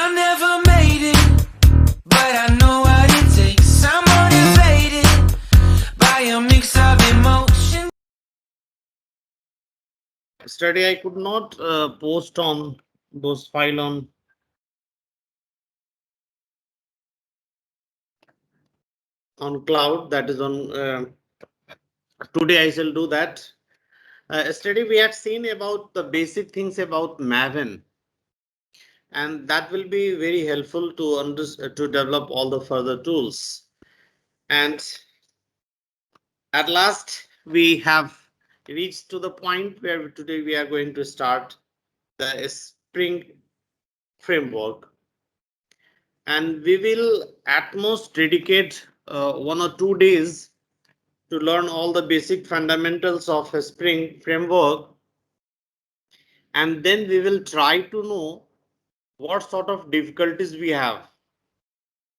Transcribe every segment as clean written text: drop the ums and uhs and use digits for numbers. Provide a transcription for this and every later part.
I never made it, but I know what it takes. I'm motivated by a mix of emotion. Study I could not post on those file on cloud, that is on today I shall do that. Yesterday we had seen about the basic things about Maven, and that will be very helpful to develop all the further tools. And at last we have reached to the point where today we are going to start the Spring framework, and we will at most dedicate 1 or 2 days to learn all the basic fundamentals of a Spring framework, and then we will try to know what sort of difficulties we have.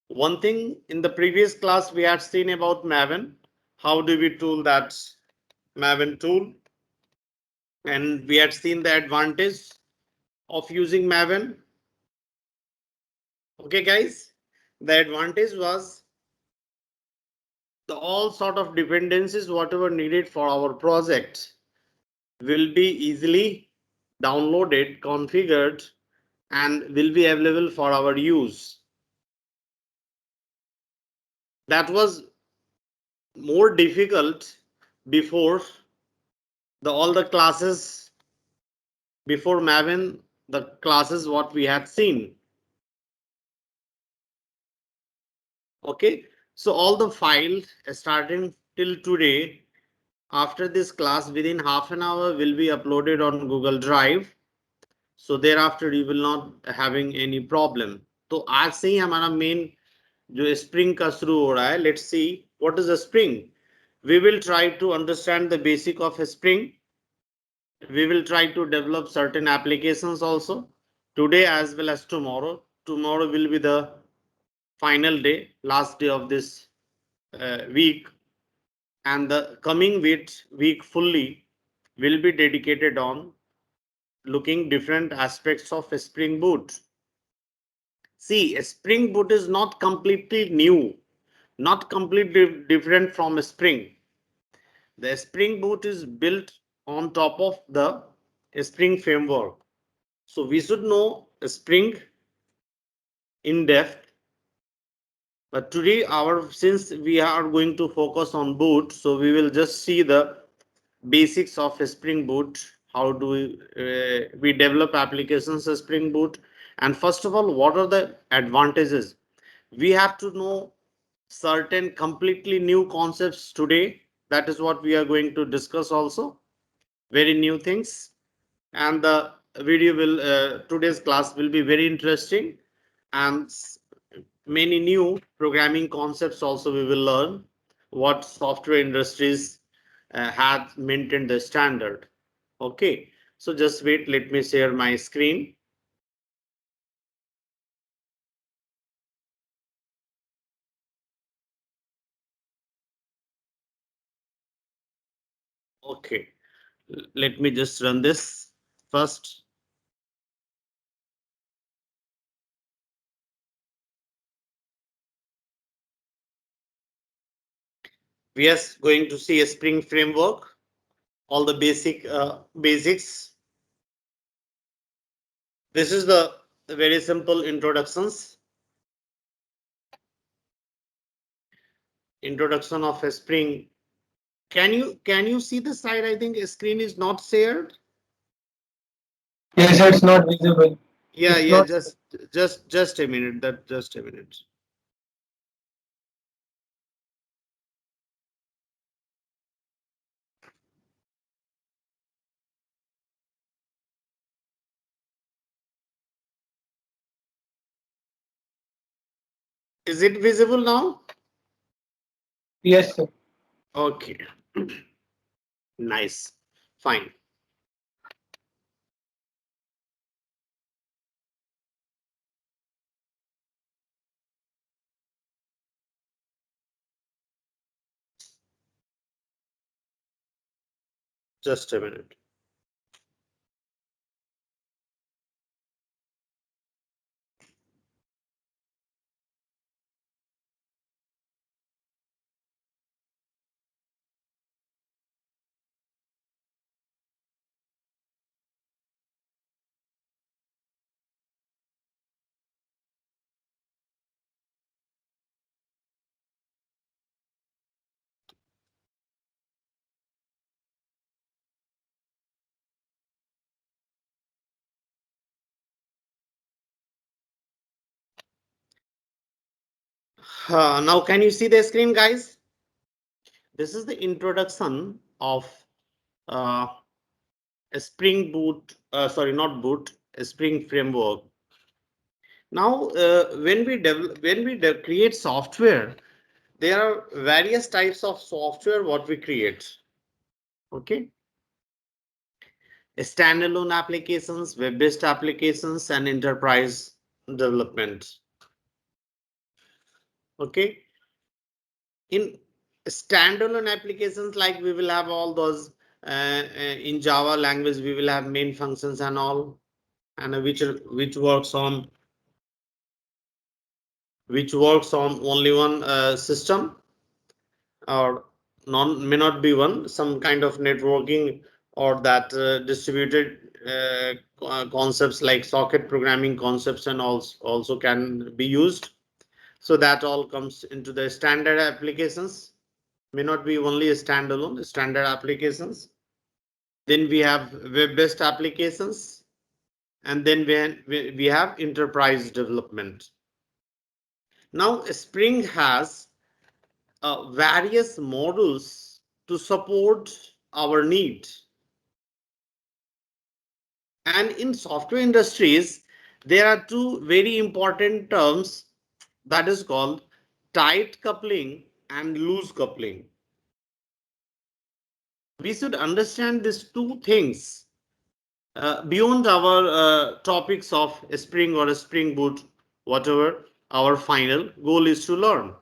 One thing in the previous class we had seen about Maven, how do we tool that Maven tool, and we had seen the advantage of using Maven. Okay guys, the advantage was the all sort of dependencies whatever needed for our project will be easily downloaded, configured, and will be available for our use. That was more difficult before all the classes, before Maven, the classes what we had seen. Okay, so all the files starting till today after this class within half an hour will be uploaded on Google Drive. So thereafter you will not having any problem. तो आज से ही हमारा main जो spring का शुरू हो रहा है. Let's see what is a spring. We will try to understand the basic of a spring. We will try to develop certain applications also today as well as tomorrow. Tomorrow will be the final day, last day of this week, and the coming week fully will be dedicated on looking different aspects of a Spring Boot. See, a Spring Boot is not completely new, not completely different from a Spring. The Spring Boot is built on top of the Spring framework. So we should know Spring in depth. But today, since we are going to focus on Boot, so we will just see the basics of a Spring Boot. How do we develop applications as Spring Boot? And first of all, what are the advantages? We have to know certain completely new concepts today. That is what we are going to discuss also. Very new things. And the video will, today's class will be very interesting. And many new programming concepts also we will learn. What software industries have maintained the standard. Okay, so just wait, let me share my screen. Okay, let me just run this first. We are going to see a Spring framework, all the basics. This is the very simple introduction of a Spring. Can you see the side? I think a screen is not shared. Yes, it's not visible. Yeah, It's yeah, not. just a minute. Just a minute. Is it visible now? Yes, sir. Okay. Nice. Fine. Just a minute. Now, can you see the screen, guys? This is the introduction of uh, a Spring Boot, sorry, not Boot, a Spring framework. Now, when we create software, there are various types of software what we create. Okay, standalone applications, web-based applications, and enterprise development. Okay, in standalone applications, like we will have all those in Java language, we will have main functions and all, and which works on only one system, or may not be one, some kind of networking, or that distributed concepts like socket programming concepts and also can be used. So that all comes into the standard applications, may not be only a standalone standard applications. Then we have web-based applications, and then we have enterprise development. Now Spring has various modules to support our need. And in software industries, there are two very important terms, that is called tight coupling and loose coupling. We should understand these two things beyond our topics of Spring or a Spring Boot, whatever our final goal is to learn.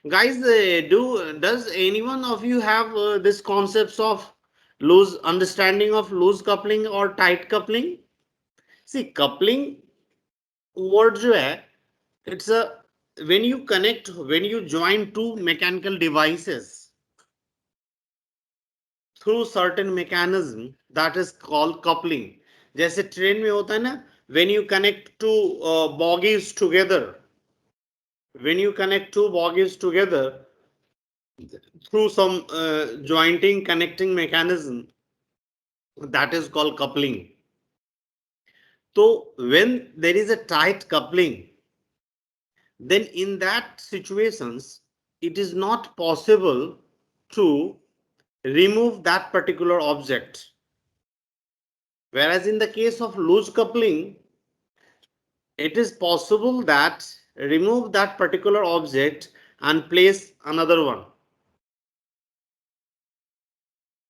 Guys, does anyone of you have this concepts of loose understanding of loose coupling or tight coupling? See, coupling word जो है, it's a when you join two mechanical devices through certain mechanism, that is called coupling. जैसे train में होता है ना, when you connect two bogies together, when you connect two bogies together through some jointing connecting mechanism, that is called coupling. So when there is a tight coupling, then in that situations it is not possible to remove that particular object. Whereas in the case of loose coupling, it is possible that remove that particular object and place another one.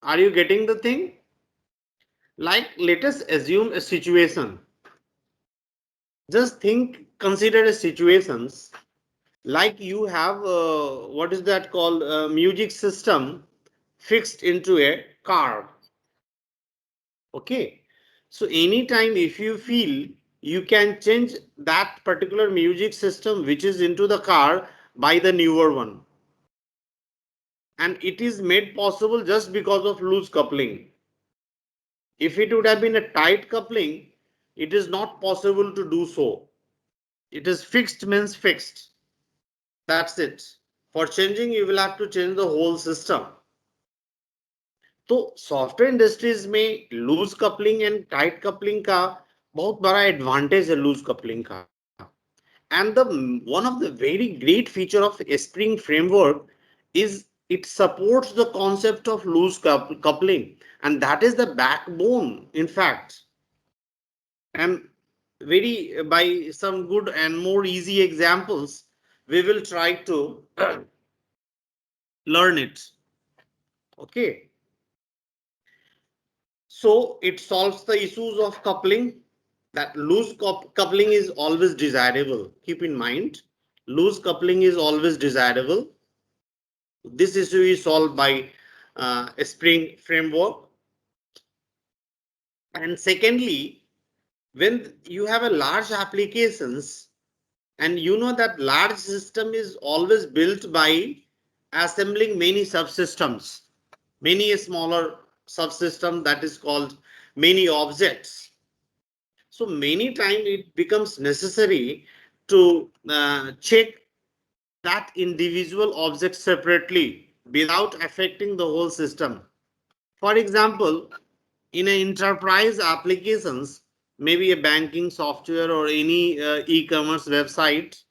Are you getting the thing? Like, let us assume a situation. Just consider a situations like you have what is that called, music system fixed into a car. Okay, so anytime if you feel, you can change that particular music system which is into the car by the newer one, and it is made possible just because of loose coupling. If it would have been a tight coupling, it is not possible to do so. It is fixed means fixed. That's it. For changing, you will have to change the whole system. तो software industries में loose coupling and tight coupling का बहुत बड़ा advantage है loose coupling का. And one of the very great feature of a Spring framework is it supports the concept of loose coupling, and that is the backbone, in fact. And by some good and more easy examples, we will try to learn it. Okay. So it solves the issues of coupling. That loose coupling is always desirable. Keep in mind, loose coupling is always desirable. This issue is solved by a Spring framework. And secondly, when you have a large applications, and you know that large system is always built by assembling many subsystems, many smaller subsystem, that is called many objects. So many times it becomes necessary to check that individual object separately without affecting the whole system. For example, in an enterprise applications, maybe a banking software or any e-commerce website,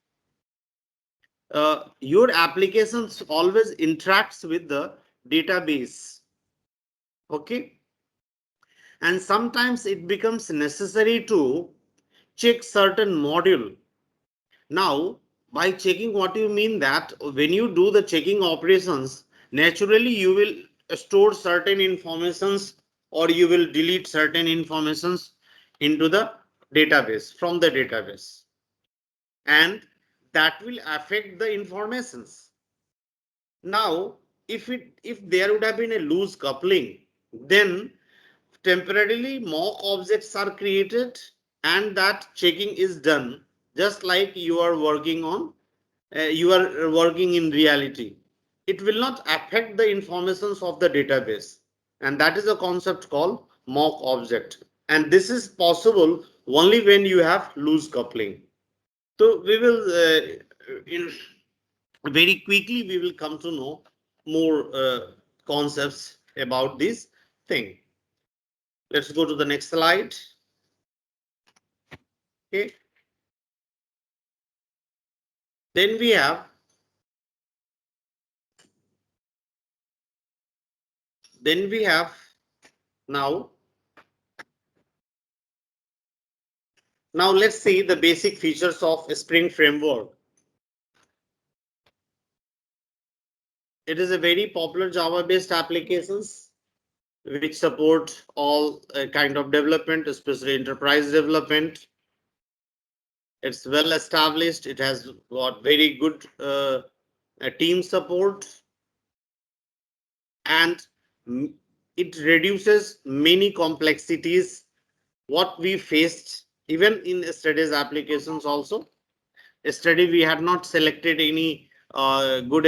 your applications always interacts with the database. Okay. And sometimes it becomes necessary to check certain module. Now, by checking, what you mean that when you do the checking operations, naturally you will store certain informations or you will delete certain informations into the database from the database, and that will affect the informations. Now, if there would have been a loose coupling, then temporarily mock objects are created and that checking is done just like you are working on you are working in reality. It will not affect the informations of the database, and that is a concept called mock object, and this is possible only when you have loose coupling. So we will in very quickly we will come to know more concepts about this thing. Let's go to the next slide. Okay. Then we have now let's see the basic features of Spring Framework. It is a very popular Java based applications which support all kind of development, especially enterprise development. It's well established. It has got very good team support, and it reduces many complexities what we faced even in studies applications. Also, yesterday we had not selected any good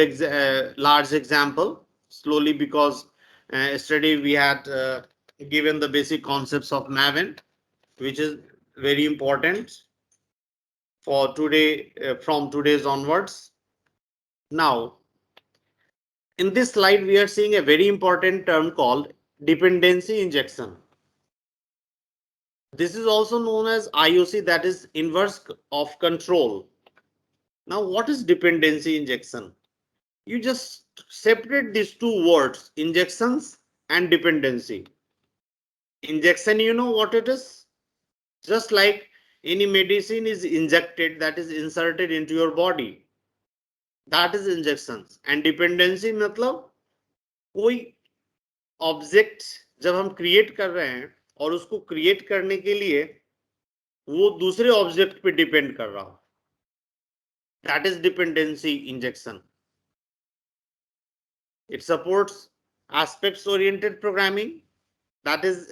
large example slowly because yesterday we had given the basic concepts of Maven, which is very important for today from today's onwards. Now, in this slide, we are seeing a very important term called dependency injection. This is also known as IOC, that is inverse of control. Now, what is dependency injection? You just separate these two words, injections and dependency. Injection, you know what it is? Just like any medicine is injected, that is inserted into your body. That is injections. And dependency मतलब कोई object जब हम create कर रहे हैं और उसको create करने के लिए वो दूसरे ऑब्जेक्ट पे डिपेंड कर रहा हो, that is dependency injection. It supports aspects oriented programming, that is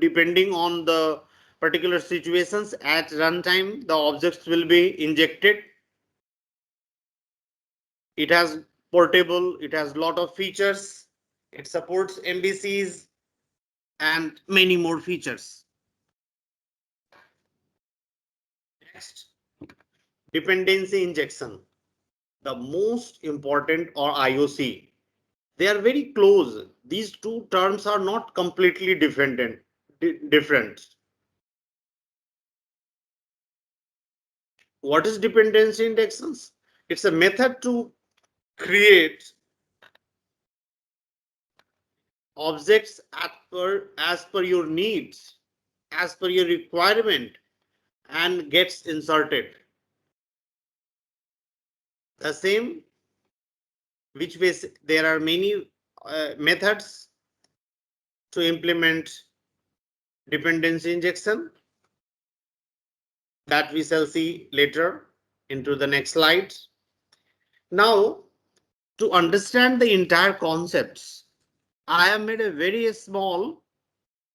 depending on the particular situations at runtime the objects will be injected. It has portable, it has lot of features, it supports MVCs and many more features. Next, dependency injection, the most important, or IOC. They are very close. These two terms are not completely different. What is dependency injections? It's a method to create objects as per your needs, as per your requirement, and gets inserted. The same, which ways there are many methods to implement dependency injection that we shall see later into the next slide. Now, to understand the entire concepts, I have made a very small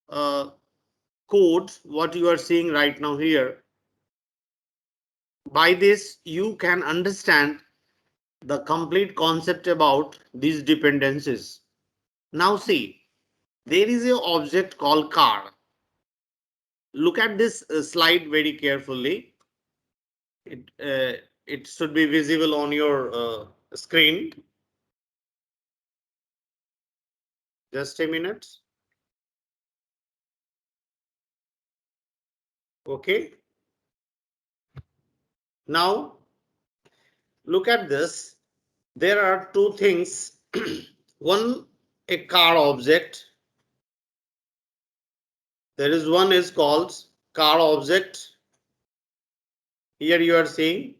code, what you are seeing right now here. By this, you can understand the complete concept about these dependencies. Now see, there is an object called car. Look at this slide very carefully. It should be visible on your screen. Just a minute. Okay. Now, look at this. There are two things. One, a car object. There is one is called car object. Here you are seeing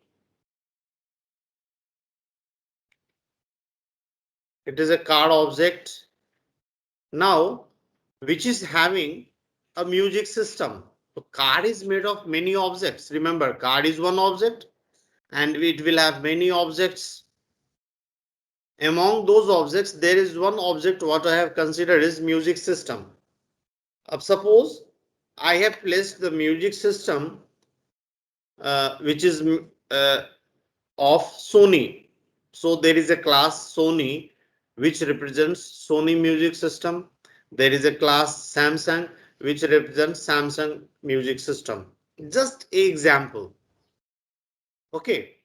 it is a car object. Now, which is having a music system. So car is made of many objects. Remember, car is one object and it will have many objects. Among those objects, there is one object what I have considered is music system. Suppose I have placed the music system which is of Sony. So there is a class Sony which represents Sony music system. There is a class Samsung which represents Samsung music system. Just an example. Okay.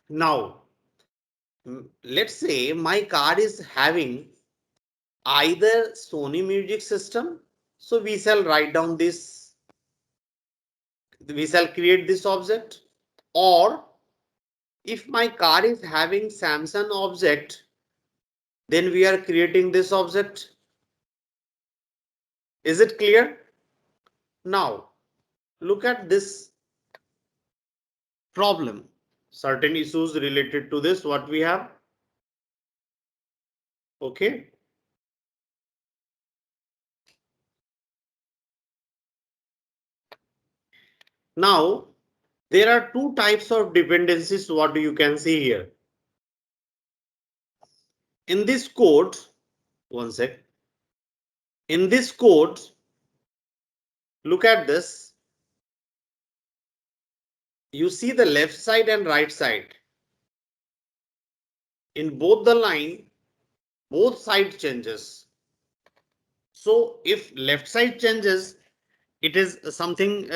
Now, let's say my car is having either Sony music system. So we shall write down this. We shall create this object. Or if my car is having Samsung object, then we are creating this object. Is it clear? Now, look at this problem. Certain issues related to this, what we have. Okay. Now, there are two types of dependencies, what you can see here. In this code, one sec. In this code, look at this. You see the left side and right side. In both the line, both side changes. So if left side changes, it is something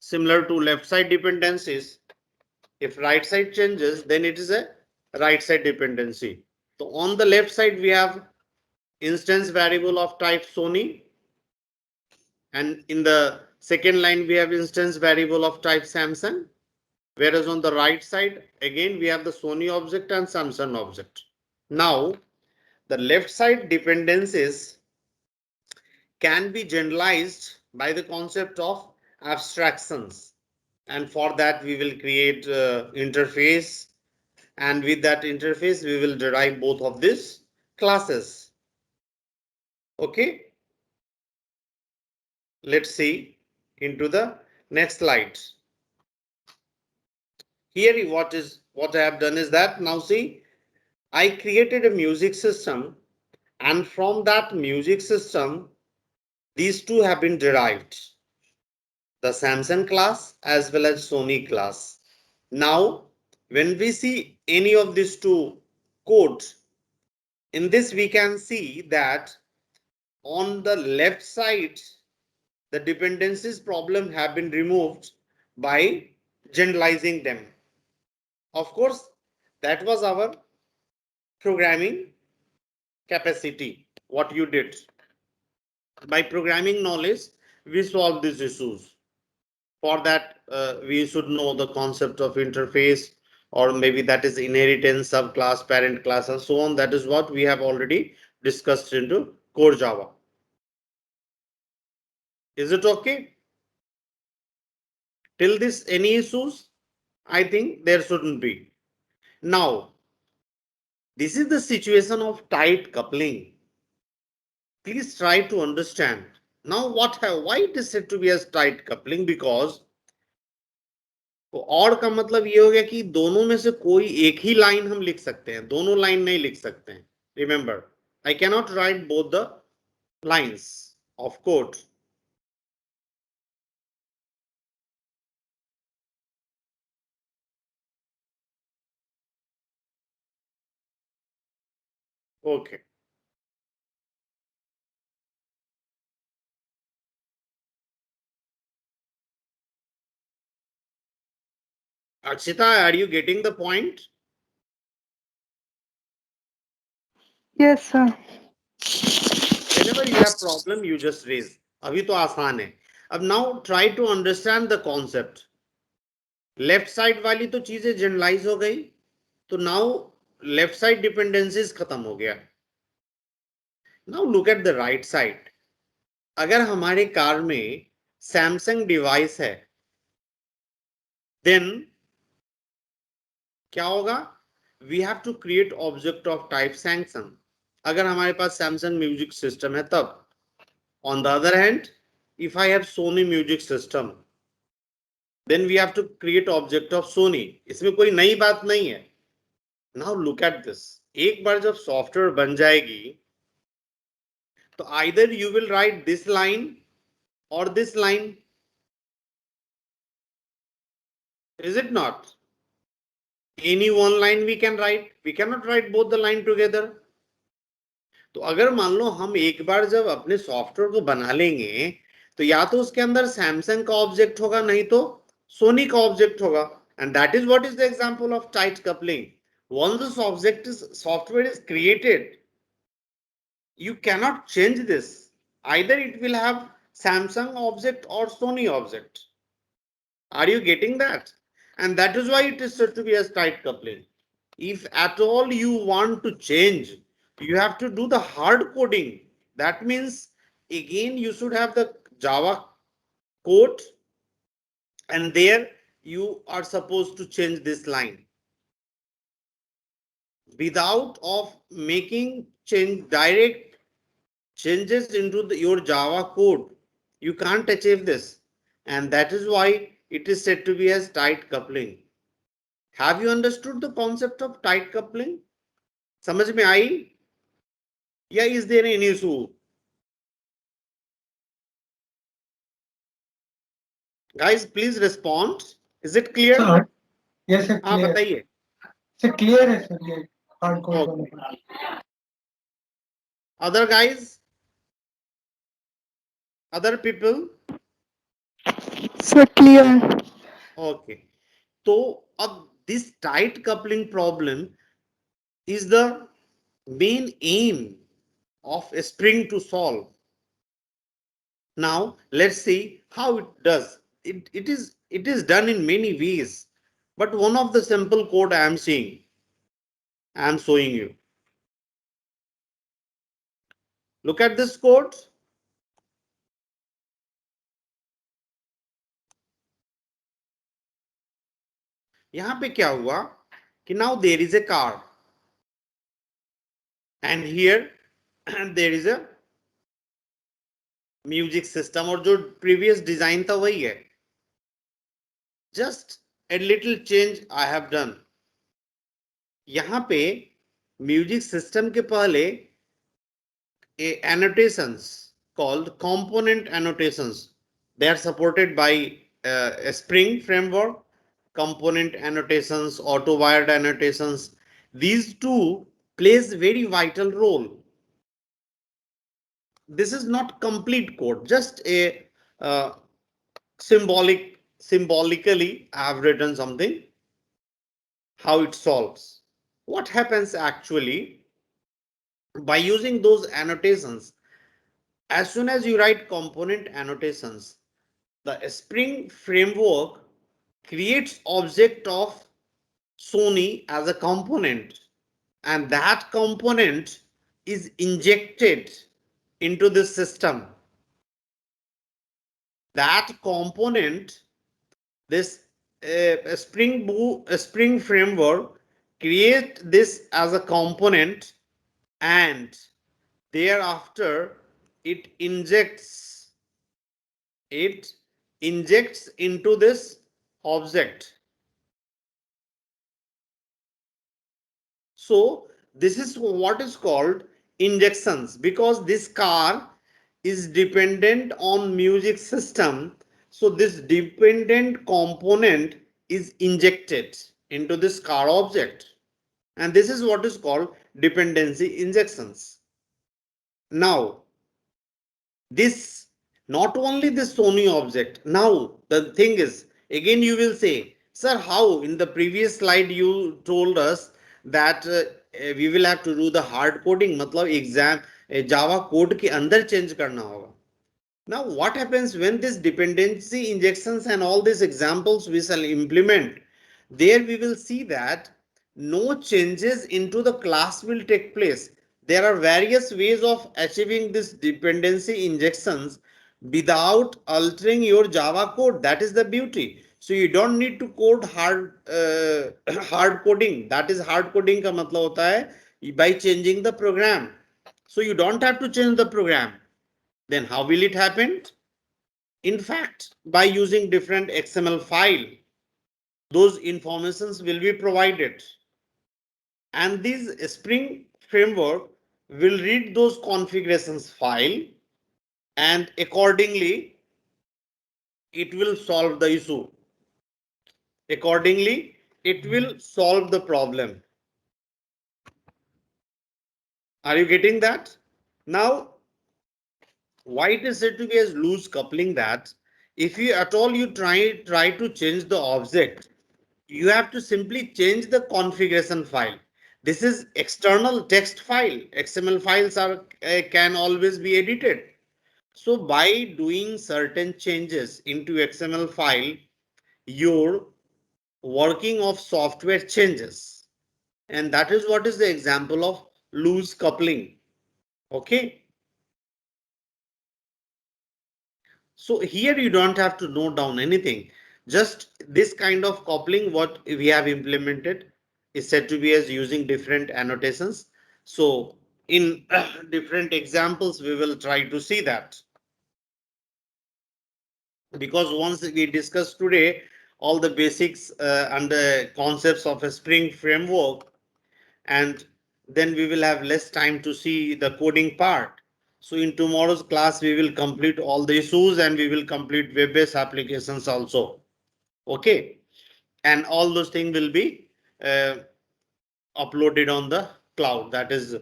similar to left side dependencies. If right side changes, then it is a right side dependency. So on the left side, we have instance variable of type Sony. And in the second line, we have instance variable of type Samsung. Whereas on the right side, again, we have the Sony object and Samsung object. Now, the left side dependencies can be generalized by the concept of abstractions. And for that, we will create interface. And with that interface, we will derive both of these classes. Okay. Let's see into the next slide. Here what I have done is that now see, I created a music system, and from that music system, these two have been derived. The Samsung class as well as Sony class. Now, when we see any of these two codes, in this we can see that on the left side, the dependencies problem have been removed by generalizing them. Of course, that was our programming capacity, what you did. By programming knowledge, we solve these issues. For that, we should know the concept of interface, or maybe that is inheritance, subclass, parent class, and so on. That is what we have already discussed into core Java. Is it okay? Till this, any issues? I think there shouldn't be. Now, this is the situation of tight coupling. Please try to understand. Now, why it is said to be as tight coupling? Because और का मतलब ये हो गया कि दोनों में से कोई एक ही लाइन हम लिख सकते हैं, दोनों लाइन नहीं लिख सकते हैं. Remember, I cannot write both the lines of code. Okay. Akshita, are you getting the point? Yes, sir. Whenever you have problem, you just raise. अभी तो आसान है. अब now try to understand the concept. Left side वाली तो चीजें generalise हो गई. तो now left side dependencies खत्म हो गया. Now look at the right side. अगर हमारे कार में सैमसंग डिवाइस है, then क्या होगा? We have to create object of type Samsung. अगर हमारे पास सैमसंग म्यूजिक सिस्टम है तब. On the other hand, if I have Sony music system, then we have to create object of Sony. इसमें कोई नई बात नहीं है. Now look at this. एक बार जब सॉफ्टवेयर बन जाएगी, तो either you will write this line or this line. Is it not? Any one line we can write. We cannot write both the line together. तो अगर मान लो हम एक बार जब अपने सॉफ्टवेयर को बना लेंगे, तो या तो उसके अंदर सैमसंग का ऑब्जेक्ट होगा, नहीं तो सोनी का ऑब्जेक्ट होगा. And that is what is the example of tight coupling. Once this object is software is created, you cannot change this. Either it will have Samsung object or Sony object. Are you getting that? And that is why it is said to be as tight coupling. If at all you want to change, you have to do the hard coding. That means again you should have the Java code, and there you are supposed to change this line. Without of making direct changes into your Java code, you can't achieve this. And that is why it is said to be as tight coupling. Have you understood the concept of tight coupling? समझ में आई? Yeah, is there any issue? Guys, please respond. Is it clear? Sir, yes, sir. हाँ Clear. बताइए. Sir, clear है sir ये hardcore Okay. वाला. Other guys? Other people? Sir, clear. Okay. So this tight coupling problem is the main aim of a string to solve. Now let's see how it does. It is done in many ways, but one of the simple code I am showing you. Look at this code. यहाँ पे क्या हुआ कि now there is a car, and here there is a music system, और जो previous design था वही है. Just a little change I have done. यहां पे म्यूजिक सिस्टम के पहले annotations called component annotations. They are supported by a Spring framework. Component annotations, auto wired annotations, these two plays very vital role. This is not complete code, just a symbolically I have written something, how it solves. What happens actually by using those annotations? As soon as you write component annotations, the Spring framework creates object of Sony as a component, and that component is injected into the system. That component, this Spring framework create this as a component, and thereafter it injects into this object. So this is what is called injections, because this car is dependent on music system. So this dependent component is injected into this car object, and this is what is called dependency injections. Now this, not only this Sony object. Now the thing is, again you will say, sir, how in the previous slide you told us that we will have to do the hard coding, मतलब exam Java code के अंदर change करना होगा. Now what happens when this dependency injections and all these examples we shall implement, there we will see that no changes into the class will take place. There are various ways of achieving this dependency injections without altering your Java code. That is the beauty. So you don't need to code hard hard coding. That is hard coding का मतलब होता है by changing the program. So you don't have to change the program. Then how will it happen? In fact, by using different XML file, those informations will be provided. And this Spring framework will read those configurations file, and accordingly it will solve the issue. Accordingly, it will solve the problem. Are you getting that? Now, why it is said to be as loose coupling, that if you at all you try to change the object, you have to simply change the configuration file. This is external text file. XML files are can always be edited. So by doing certain changes into XML file, your working of software changes. And that is what is the example of loose coupling. Okay. So here you don't have to note down anything. Just this kind of coupling, what we have implemented, is said to be as using different annotations. So in different examples, we will try to see that. Because once we discuss today all the basics and the concepts of a Spring framework, and then we will have less time to see the coding part. So in tomorrow's class, we will complete all the issues and we will complete web-based applications also. Okay. And all those things will be uploaded on the cloud, that is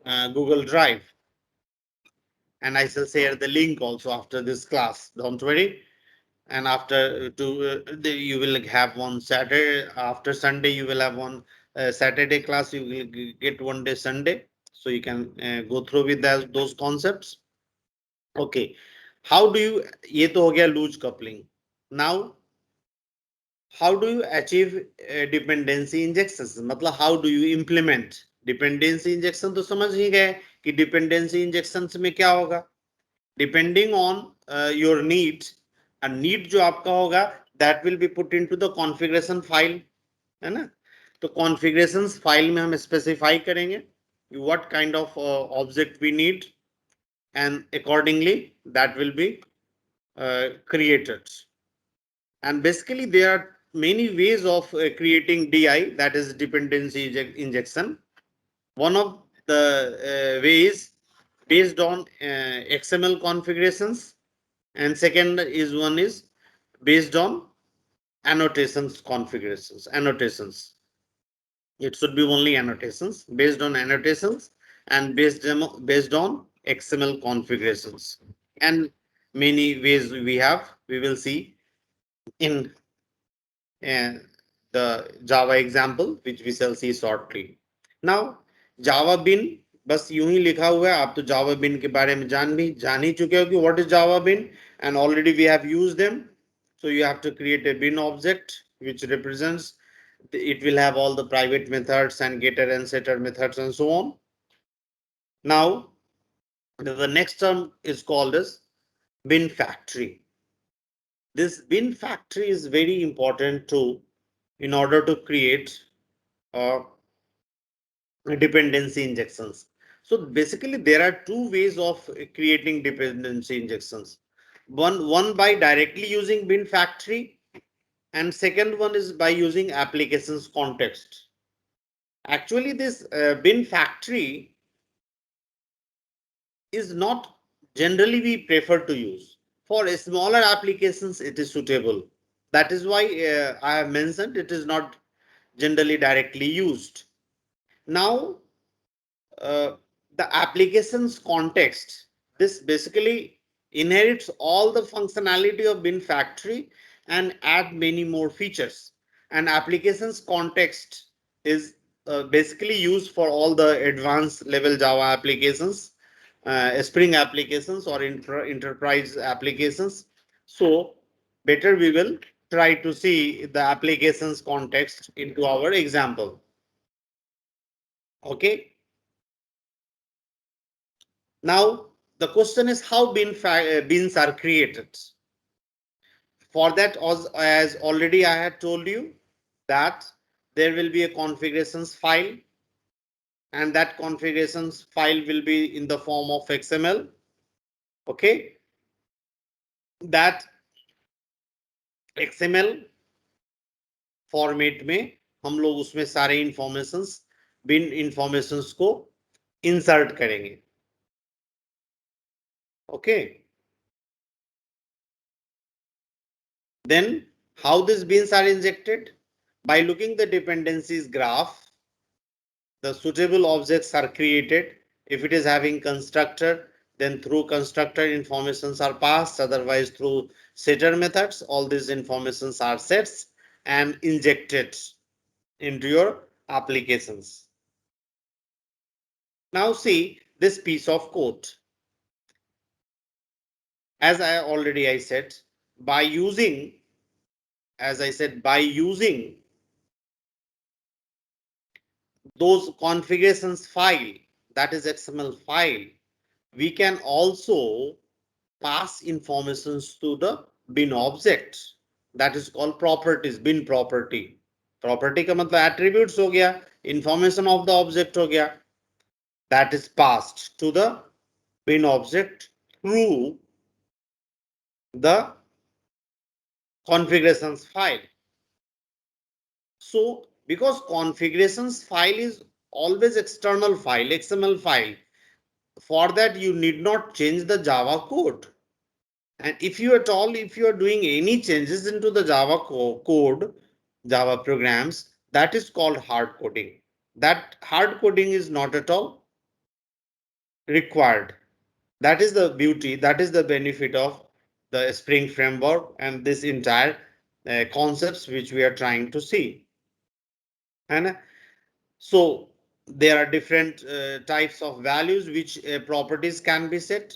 Google Drive. And I shall share the link also after this class. Don't worry. And after you will have one Saturday, after Sunday you will have one Saturday class, you will get one day Sunday, so you can go through with those concepts. Okay, how do you, ये तो हो गया loose coupling. Now how do you achieve dependency injections, मतलब how do you implement dependency injection? तो समझ ही गए कि dependency injections में क्या होगा. Depending on your needs, and need जो आपका होगा, that will be put into the configuration file, है ना. तो configurations file में हम specify करेंगे what kind of object we need, and accordingly that will be created. And basically there are many ways of creating DI, that is dependency injection. One of the ways based on XML configurations, and second is one is based on annotations configurations. Annotations, it should be only annotations, based on annotations, and based on XML configurations. And many ways we will see in the Java example, which we shall see shortly. Now Java bin, बस यूं ही लिखा हुआ है, आप तो Java bin के बारे में जान ही चुके हो कि what is Java bin, and already we have used them. So you have to create a bin object which represents, it will have all the private methods and getter and setter methods and so on. Now the next term is called as bin factory. This bin factory is very important too in order to create dependency injections. So basically there are two ways of creating dependency injections. One by directly using bin factory, and second one is by using applications context. Actually this bin factory is not generally we prefer to use. For smaller applications it is suitable. That is why I have mentioned it is not generally directly used. Now the applications context, this basically inherits all the functionality of bin factory and add many more features. And applications context is basically used for all the advanced level Java applications, Spring applications, or enterprise applications. So better we will try to see the applications context into our example. Okay. Now the question is how bins are created. For that, as already I had told you, that there will be a configurations file, and that configurations file will be in the form of XML. Okay, that XML format में हम लोग उसमें सारे informations बिन informations को insert करेंगे. Okay, then how these bins are injected? By looking the dependencies graph, the suitable objects are created. If it is having constructor, then through constructor informations are passed, otherwise through setter methods all these informations are sets and injected into your applications. Now see this piece of code. As I said, by using, by using those configurations file, that is XML file, we can also pass informations to the bin object. That is called properties, bin property. Property का मतलब attributes हो गया, information of the object हो गया. That is passed to the bin object through the configurations file. So because configurations file is always external file, XML file, for that you need not change the Java code. And if you at all, if you are doing any changes into the Java code, Java programs, that is called hard coding. That hard coding is not at all required. That is the beauty, that is the benefit of the Spring framework and this entire concepts which we are trying to see. And so there are different types of values which properties can be set.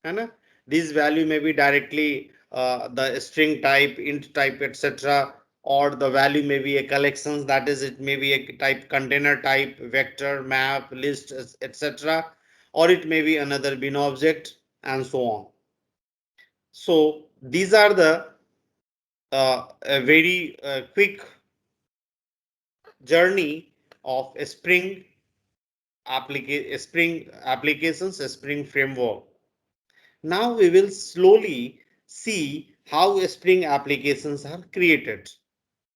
And this value may be directly the string type, int type, etc. Or the value may be a collections, that is it may be a type container type, vector, map, list, etc. Or it may be another bin object and so on. So these are the a very quick journey of a Spring applications, a Spring framework. Now we will slowly see how Spring applications are created.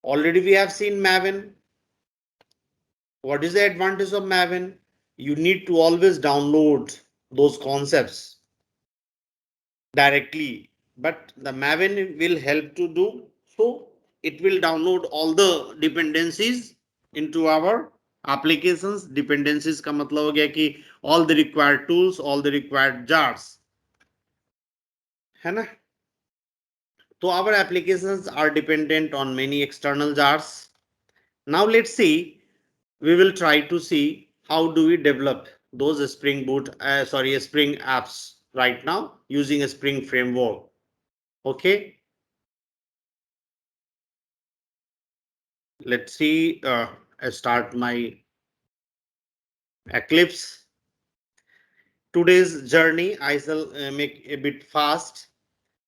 Already we have seen Maven. What is the advantage of Maven? You need to always download those concepts directly, but the Maven will help to do so. It will download all the dependencies into our applications. Dependencies का मतलब हो गया कि all the required tools, all the required jars, है ना? So our applications are dependent on many external jars. Now let's see, we will try to see how do we develop those Spring apps right now using a Spring framework. Okay. Let's see, I start my Eclipse. Today's journey I shall make a bit fast,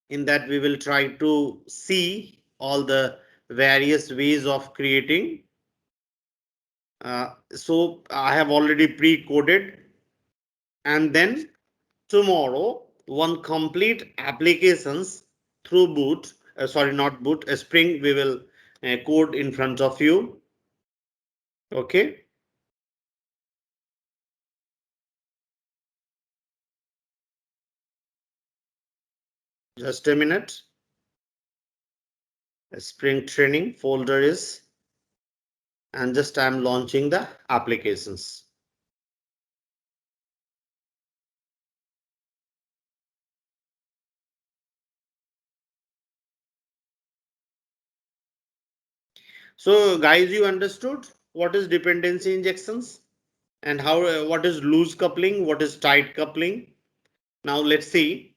in that we will try to see all the various ways of creating. So I have already pre-coded, and then tomorrow one complete applications through boot, not boot, Spring we will code in front of you. Okay. Just a minute. Spring training folder is, and just I am launching the applications. So guys, you understood what is dependency injections and how what is loose coupling, what is tight coupling. Now let's see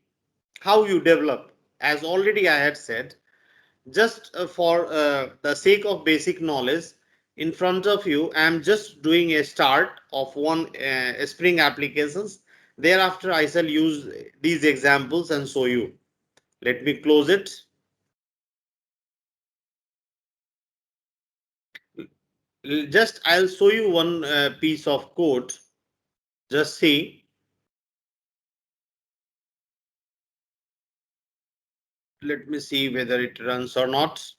how you develop. As already I had said, just for the sake of basic knowledge, in front of you, I am just doing a start of one Spring applications. Thereafter, I shall use these examples and show you. Let me close it. Just I'll show you one piece of code. Just see. Let me see whether it runs or not.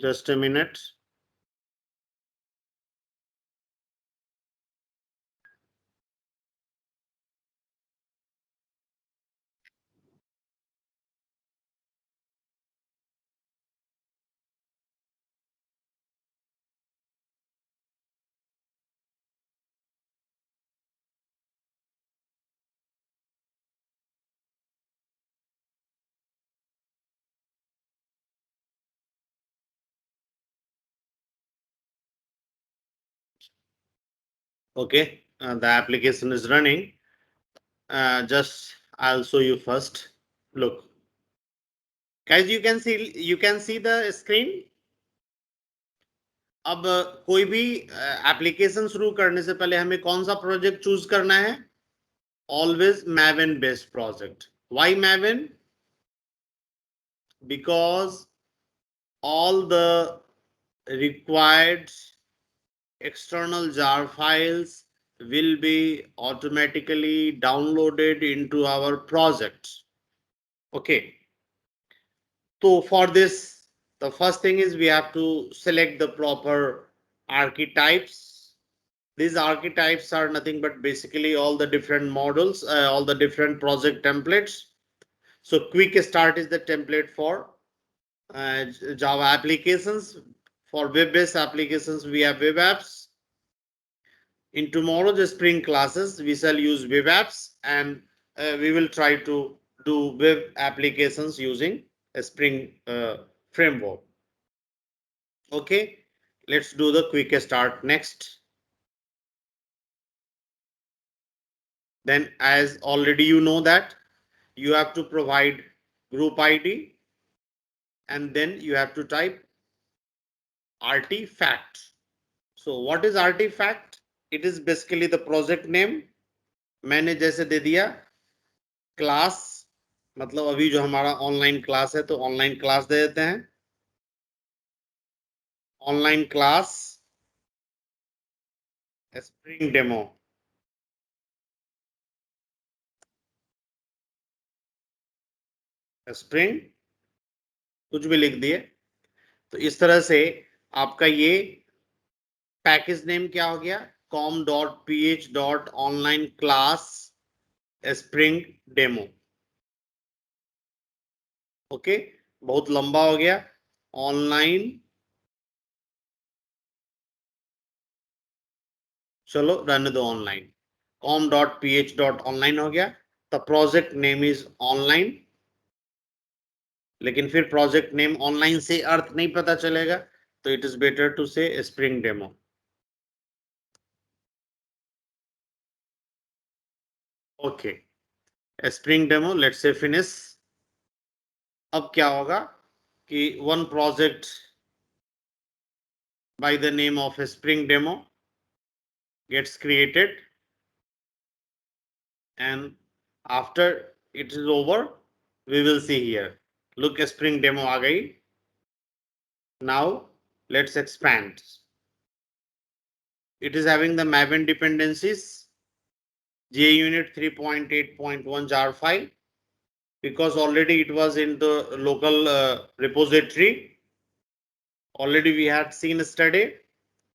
Just a minute. Okay, the application is running. Just I'll show you first. Look, guys, you can see the screen. अब कोई भी application शुरू करने से पहले हमें कौन सा प्रोजेक्ट चूज करना है? Always Maven based project. Why Maven? Because all the required external jar files will be automatically downloaded into our project. Okay. So for this, the first thing is we have to select the proper archetypes. These archetypes are nothing but basically all the different models, all the different project templates. So quick start is the template for Java applications. For web-based applications, we have web apps. In tomorrow, the Spring classes, we shall use web apps, and we will try to do web applications using a Spring framework. Okay, let's do the quick start next. Then, as already you know that you have to provide group ID, and then you have to type artifact. So what is artifact? It is basically the project name. मैंने जैसे दे दिया class, मतलब अभी जो हमारा online class है तो online class दे देते हैं. Online class spring demo. Spring कुछ भी लिख दिए. तो इस तरह से आपका ये पैकेज नेम क्या हो गया? com.ph.online class spring demo. Okay, बहुत लंबा हो गया. ऑनलाइन, चलो रन दो ऑनलाइन. com.ph.online हो गया. The project name is online. लेकिन फिर प्रोजेक्ट नेम ऑनलाइन से अर्थ नहीं पता चलेगा, तो इट इज बेटर टू से spring demo. Okay, spring demo, let's say finish. अब क्या होगा कि one project by the name of a spring demo gets created, and after it is over we will see here. Look, a spring demo aa gayi. Now let's expand. It is having the Maven dependencies, JUnit 3.8.1 jar file, because already it was in the local repository. Already we had seen yesterday,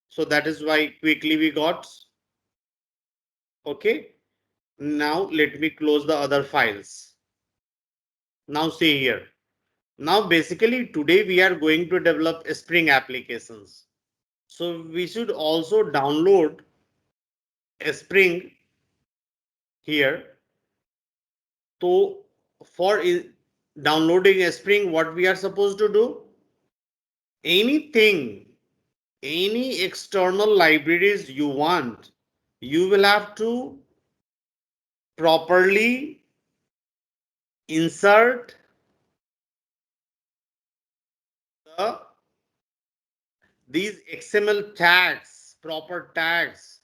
so that is why quickly we got. Okay. Now let me close the other files. Now see here. Now basically today we are going to develop Spring applications. So we should also download a Spring here. So for downloading a Spring, what we are supposed to do? Anything, any external libraries you want, you will have to properly insert these XML tags, proper tags,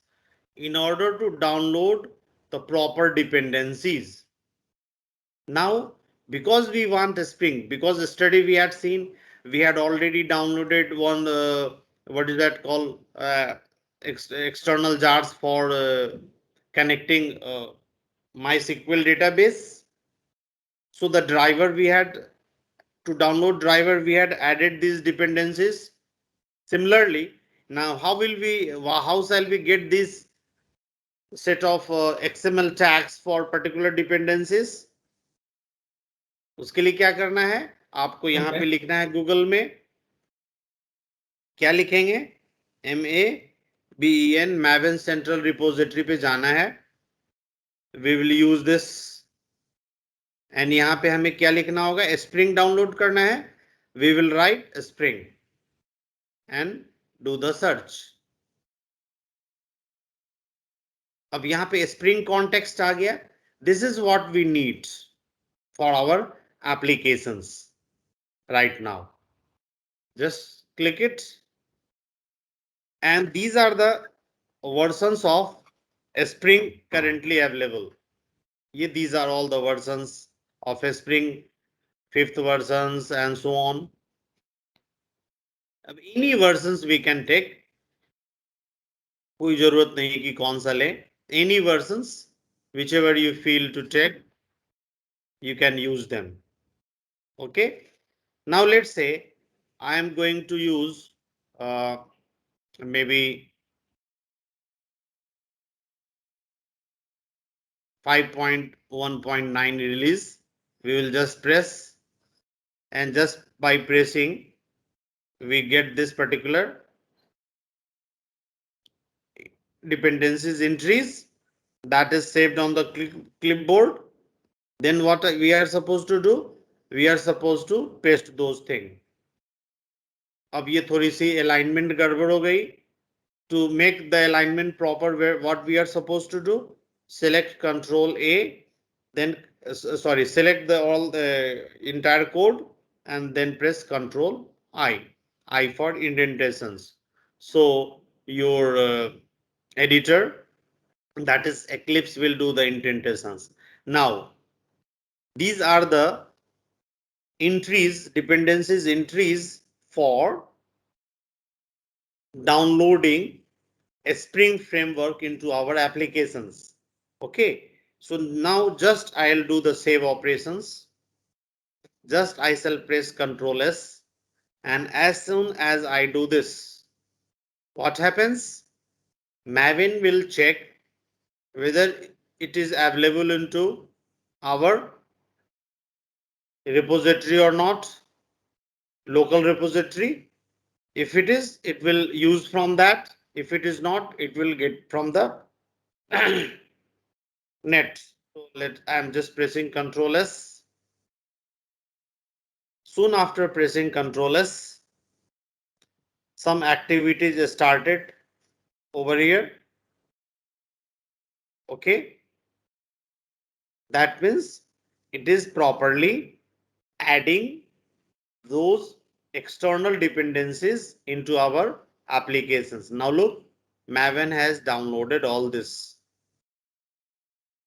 in order to download the proper dependencies. Now, because we want a Spring, because yesterday we had seen, we had already downloaded one, what is that called, external jars for connecting MySQL database. So the driver we had, to download driver, we had added these dependencies. Similarly, now how shall we get this set of XML tags for particular dependencies? उसके लिए क्या करना है? आपको यहाँ पे लिखना है गूगल में, क्या लिखेंगे? MAVEN Maven सेंट्रल रिपोजिटरी पे जाना है. We will use this. And यहाँ पे हमें क्या लिखना होगा? स्प्रिंग डाउनलोड करना है. We will write spring and do the search. अब यहाँ पे स्प्रिंग कॉन्टेक्स्ट आ गया. This is what we need for our applications right now. Just click it, and these are the versions of Spring currently available. These are all the versions of Spring, 5th versions and so on. Any versions we can take. कोई जरूरत नहीं कि कौन सा ले. Any versions, whichever you feel to take, you can use them. Okay. Now let's say I am going to use maybe 5.1.9 release. We will just press, and just by pressing we get this particular dependencies entries that is saved on the clipboard. Then what we are supposed to do? We are supposed to paste those things. अब ये थोड़ी सी alignment गड़बड़ हो गई. To make the alignment proper, what we are supposed to do? Select Control A, then select all the entire code, and then press Control I for indentations. So your editor, that is Eclipse, will do the indentations. Now these are the entries, dependencies entries for downloading a Spring framework into our applications. Okay, so now just I'll do the save operations. Just I shall press Ctrl S, and as soon as I do this, what happens? Maven will check whether it is available into our repository or not, local repository. If it is, it will use from that. If it is not, it will get from the net. So I'm just pressing Ctrl S. Soon after pressing Ctrl S, some activities started over here. Okay, that means it is properly adding those external dependencies into our applications. Now look, Maven has downloaded all this.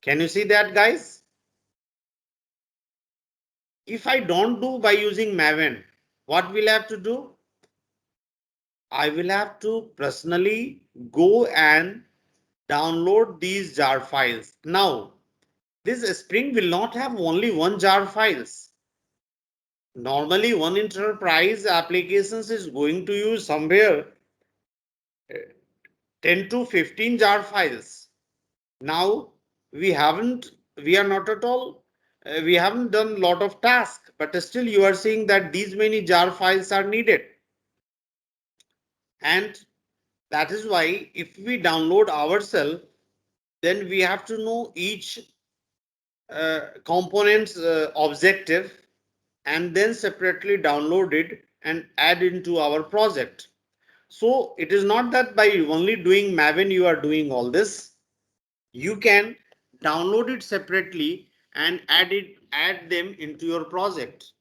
Can you see that, guys? If I don't do by using Maven, what will I have to do? I will have to personally go and download these jar files. Now, this Spring will not have only one jar files. Normally, one enterprise applications is going to use somewhere 10 to 15 jar files. Now we are not at all, we haven't done lot of tasks, but still you are seeing that these many jar files are needed. And that is why if we download ourselves, then we have to know each component's objective and then separately download it and add into our project. So it is not that by only doing Maven you are doing all this. You can download it separately and add them into your project.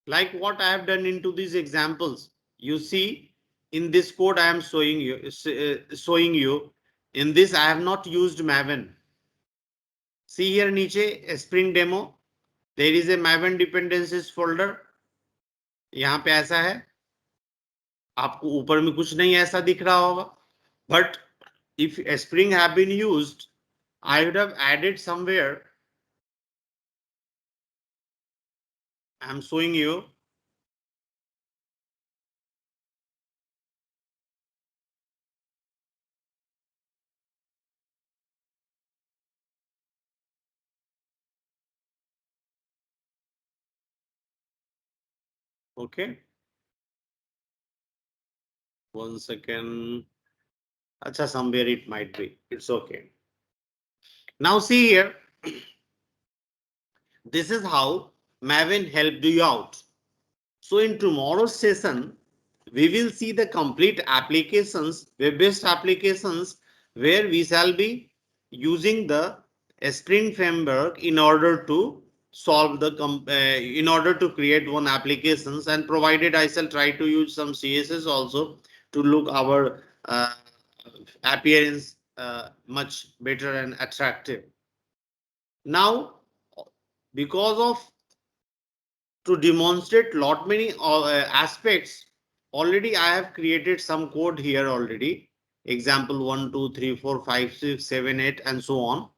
Like what I have done into these examples. You see, in this code I am showing you. In this I have not used Maven. See here niche Spring demo. There is a Maven dependencies folder. यहाँ पे ऐसा है. आपको ऊपर में कुछ नहीं ऐसा दिख रहा होगा. But if a Spring have been used, I would have added somewhere. I am showing you. Okay. 1 second. Acha, somewhere it might be. It's okay. Now see here. This is how Maven helped you out. So in tomorrow's session, we will see the complete applications, web-based applications, where we shall be using the Spring framework in order to solve the in order to create one applications, and provided I shall try to use some CSS also to look our appearance much better and attractive. Now, because of to demonstrate lot many aspects, already I have created some code here already. Example 1, 2, 3, 4, 5, 6, 7, 8, and so on.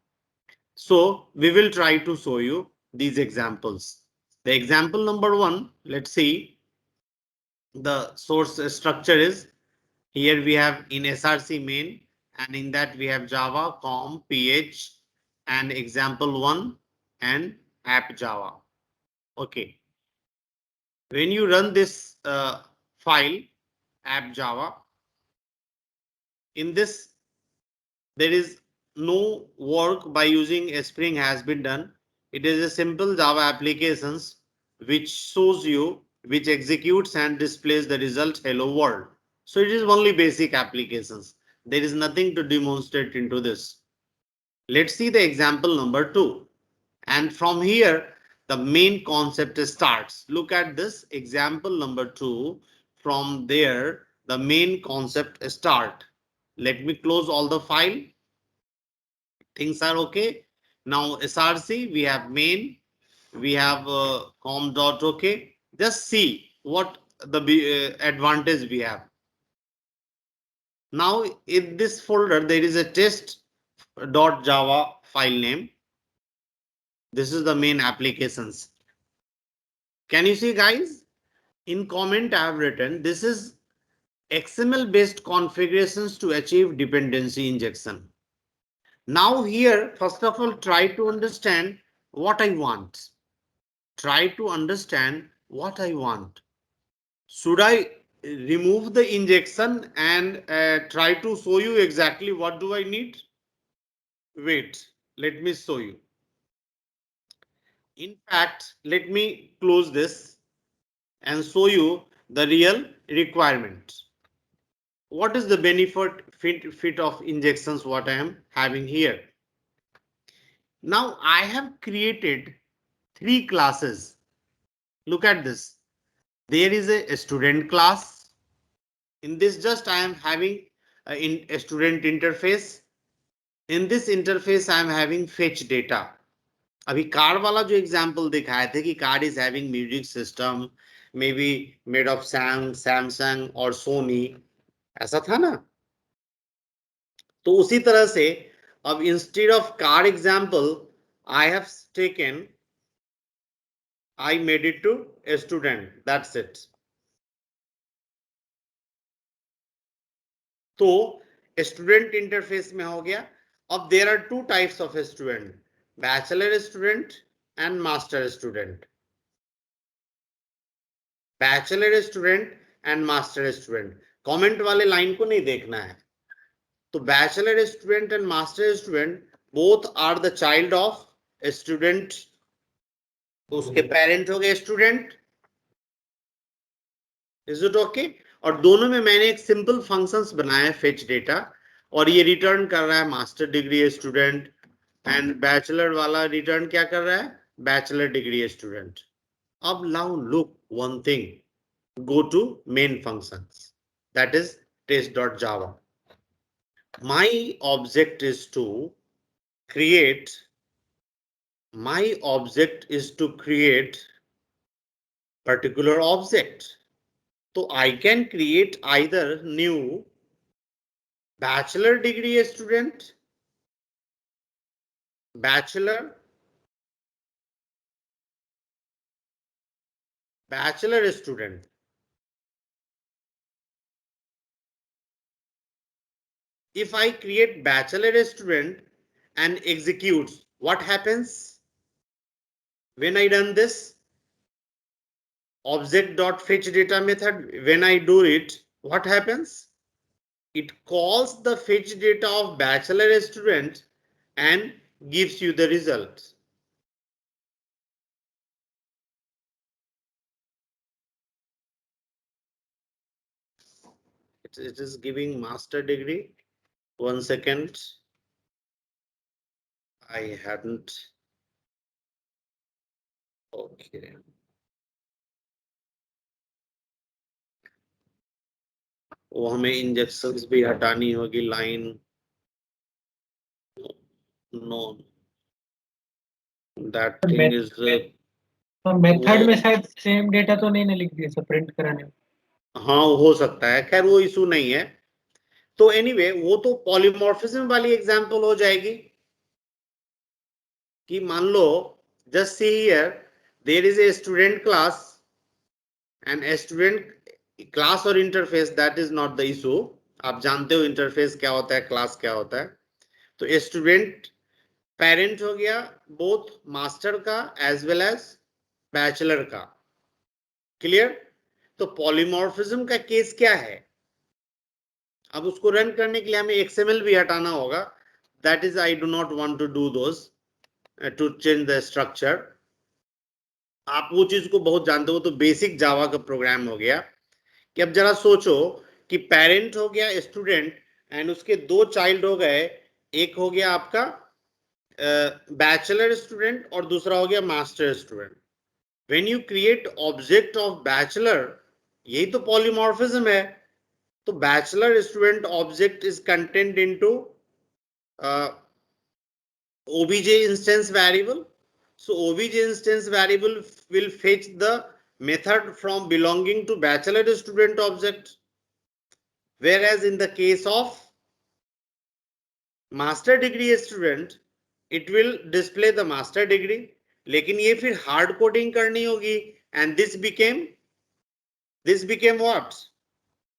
So we will try to show you these examples. The example number 1, let's see. The source structure is here we have in SRC main, and in that we have Java, com, ph, and example 1 and app Java. Okay. When you run this file app Java, in this there is no work by using a Spring has been done. It is a simple Java applications which shows you, which executes and displays the result hello world. So it is only basic applications. There is nothing to demonstrate into this. Let's see the example number 2. And from here, the main concept starts. Look at this example number 2. From there, the main concept start. Let me close all the file. Things are okay. Now SRC, we have main, we have com.ok. Just see what the advantage we have. Now in this folder, there is a test.java file name. This is the main applications. Can you see, guys? In comment I have written, this is XML based configurations to achieve dependency injection. Now here, first of all, try to understand what I want. Try to understand what I want. Should I remove the injection and try to show you exactly what do I need? Wait, let me show you. In fact, let me close this and show you the real requirement. What is the benefit fit of injections what I am having here? Now I have created 3 classes. Look at this. There is a student class. In this just I am having a student interface. In this interface I am having fetch data. अभी car वाला जो example दिखाए थे कि car is having music system may be made of Samsung और सोनी, ऐसा था ना. तो उसी तरह से अब instead of car example I have taken, I made it to a student, that's it. तो स्टूडेंट इंटरफेस में हो गया. अब there are two types of student, bachelor student and master student. Bachelor student and master student. Comment वाले line को नहीं देखना है. तो bachelor student and master student both are the child of student. उसके पेरेंट हो गए स्टूडेंट. Is it okay? और दोनों में मैंने एक सिंपल फंक्शंस बनाया है, फेच डेटा, और ये रिटर्न कर रहा है master degree student, and bachelor वाला रिटर्न क्या कर रहा है? Bachelor degree student. अब now look one thing, go to main functions, that is test.java. My object is to create particular object. So I can create either new bachelor degree student, bachelor student. If I create bachelor student and executes, what happens when I done this? Object.fetch data method, when I do it, what happens? It calls the fetch data of bachelor student and gives you the result. It is giving master degree. 1 second. I hadn't. Okay. वो हमें injections भी हटानी होगी line. No, that thing is. Method में शायद same data तो नहीं ना लिख दिया सब प्रिंट कराने में. हाँ हो सकता है, खैर वो इशू नहीं है. तो एनीवे वो तो पॉलीमॉर्फिज्म वाली एग्जांपल हो जाएगी कि मान लो just see here there is a student class and a student class और interface, that is not the issue. आप जानते हो इंटरफेस क्या होता है, क्लास क्या होता है. तो स्टूडेंट पेरेंट हो गया बोथ मास्टर का एज वेल एज बैचलर का. क्लियर? तो पॉलीमॉर्फिज्म का केस क्या है? अब उसको रन करने के लिए हमें XML भी हटाना होगा. That is I do not want to do those to change the structure. आप वो चीज को बहुत जानते हो, तो बेसिक जावा का प्रोग्राम हो गया. कि अब जरा सोचो कि पेरेंट हो गया स्टूडेंट एंड उसके दो चाइल्ड हो गए. एक हो गया आपका बैचलर स्टूडेंट और दूसरा हो गया master student. When you create object of bachelor, यही तो पॉलीमॉर्फिज्म है. तो bachelor student object is content into obj instance variable. So obj instance variable will fetch the method from belonging to bachelor student object, whereas in the case of master degree student it will display the master degree. लेकिन ये फिर hard coding करनी होगी and this became what?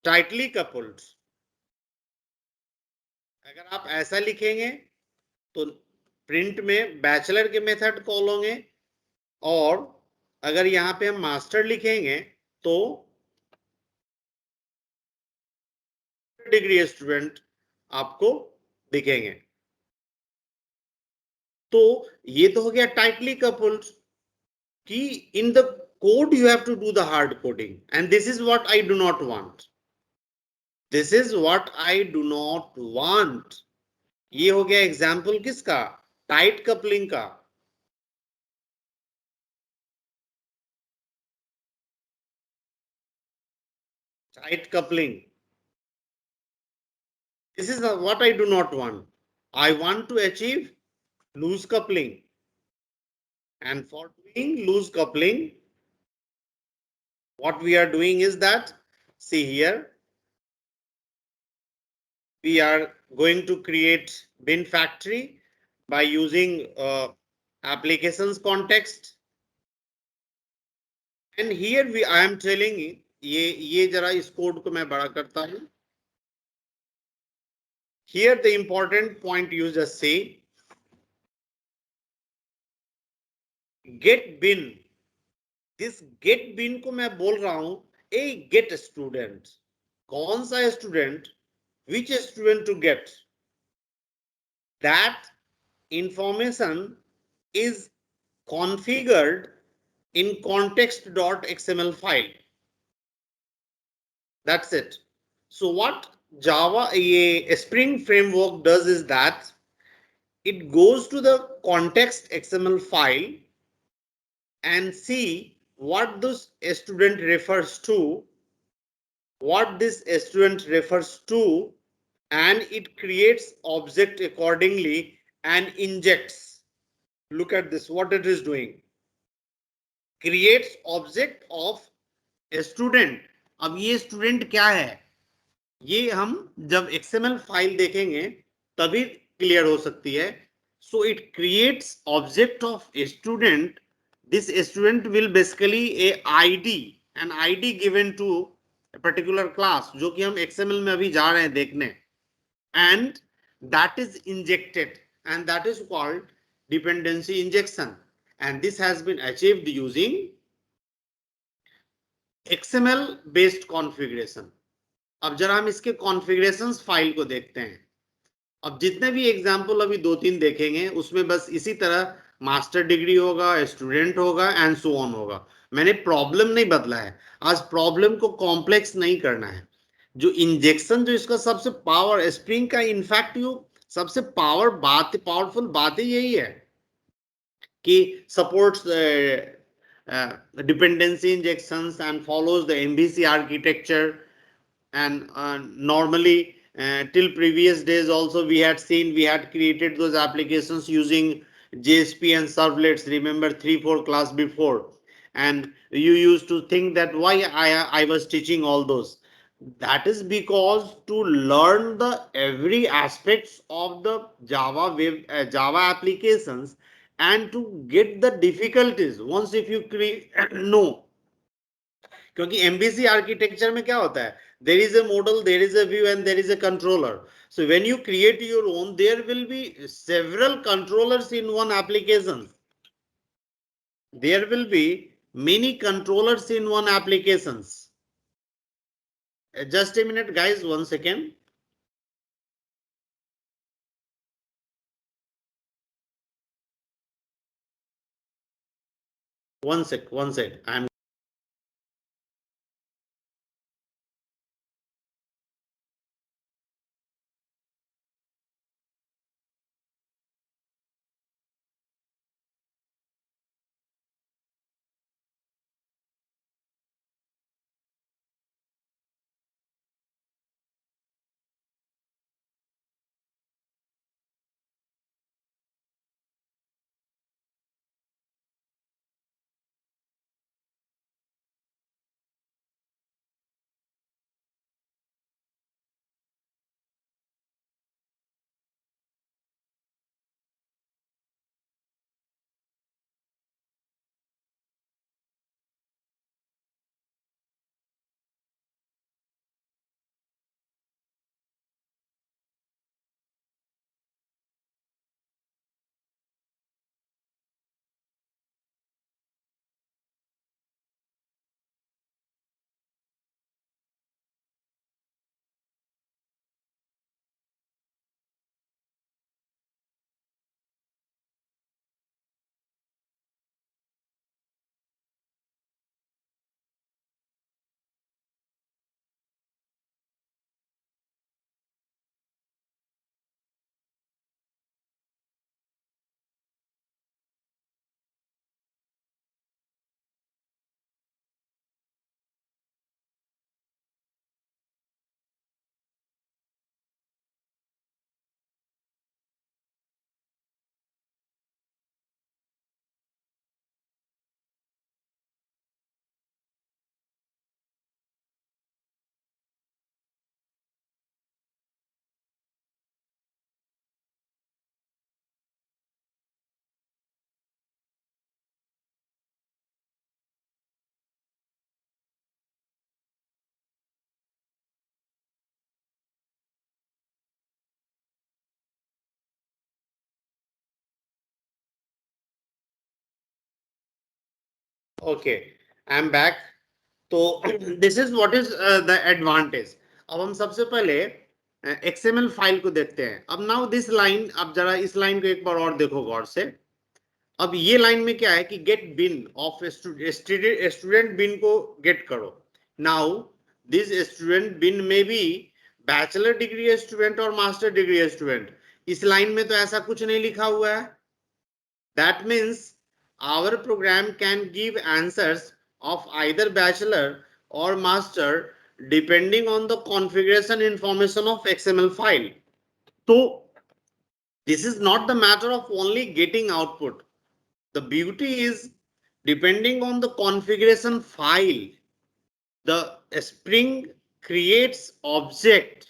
Tightly coupled. अगर आप ऐसा लिखेंगे तो प्रिंट में बैचलर के मेथड कॉल होंगे, और अगर यहां पे हम मास्टर लिखेंगे तो डिग्री स्टूडेंट आपको दिखेंगे. तो ये तो हो गया टाइटली कपल्ड कि in the code you have to do the hard coding, and this is what I do not want. This is what I do not want. ये हो गया एग्जाम्पल किसका? टाइट कपलिंग का. Tight coupling. This is what I do not want. I want to achieve loose coupling. And for doing loose coupling, what we are doing is that, see here, we are going to create bin factory by using applications context. And here I am telling ये जरा इस code को मैं बड़ा करता हूं. Here the important point you just say, get bin. This get bin को मैं बोल रहा हूं a get student. कौन सा student? Which student to get? That information is configured in context.xml file. That's it. So what Java a Spring framework does is that it goes to the context XML file and see what this student refers to, what this student refers to, and it creates object accordingly and injects. Look at this, what it is doing. Creates object of a student. अब ये student क्या है? ये हम जब XML file देखेंगे तभी clear हो सकती है. So it creates object of a student. This student will basically a ID, an ID given to a particular class, जो कि हम XML में अभी जा रहे हैं देखने, and that is injected, and that is called dependency injection, and this has been achieved using XML based configuration. अब जरा हम इसके कॉन्फ़िगरेशंस फाइल को देखते हैं. अब जितने भी एग्जांपल अभी 2-3 देखेंगे उसमें बस इसी तरह मास्टर डिग्री होगा, स्टूडेंट होगा एंड सो ऑन होगा. मैंने प्रॉब्लम नहीं बदला है. आज प्रॉब्लम को कॉम्प्लेक्स नहीं करना है. जो इंजेक्शन जो इसका सबसे पावर स्प्रिंग का इनफैक्ट यो सबसे पावरफुल बात ही यही है कि supports dependency injections and follows the MVC architecture. And normally till previous days also we had created those applications using JSP and servlets. Remember 3-4 class before, and you used to think that why I was teaching all those. That is because to learn the every aspects of the Java applications, and to get the difficulties once if you create know. क्योंकि MVC architecture में क्या होता है, there is a model, there is a view and there is a controller. So when you create your own, there will be several controllers in one application. There will be many controllers in one applications. Just a minute guys, 1 second. One sec. I'm Okay, I am back. तो this is what is the advantage. अब हम सबसे पहले XML file को देखते हैं. अब now this line, अब जरा इस लाइन को एक बार और देखो गौर से. अब ये लाइन में क्या है कि गेट बिन ऑफ स्टूडेंट बिन को गेट करो. नाउ दिस स्टूडेंट बिन में बी बैचलर डिग्री स्टूडेंट और मास्टर डिग्री स्टूडेंट. इस लाइन में तो ऐसा कुछ नहीं लिखा हुआ है. That means our program can give answers of either bachelor or master depending on the configuration information of XML file. So this is not the matter of only getting output. The beauty is depending on the configuration file, the Spring creates object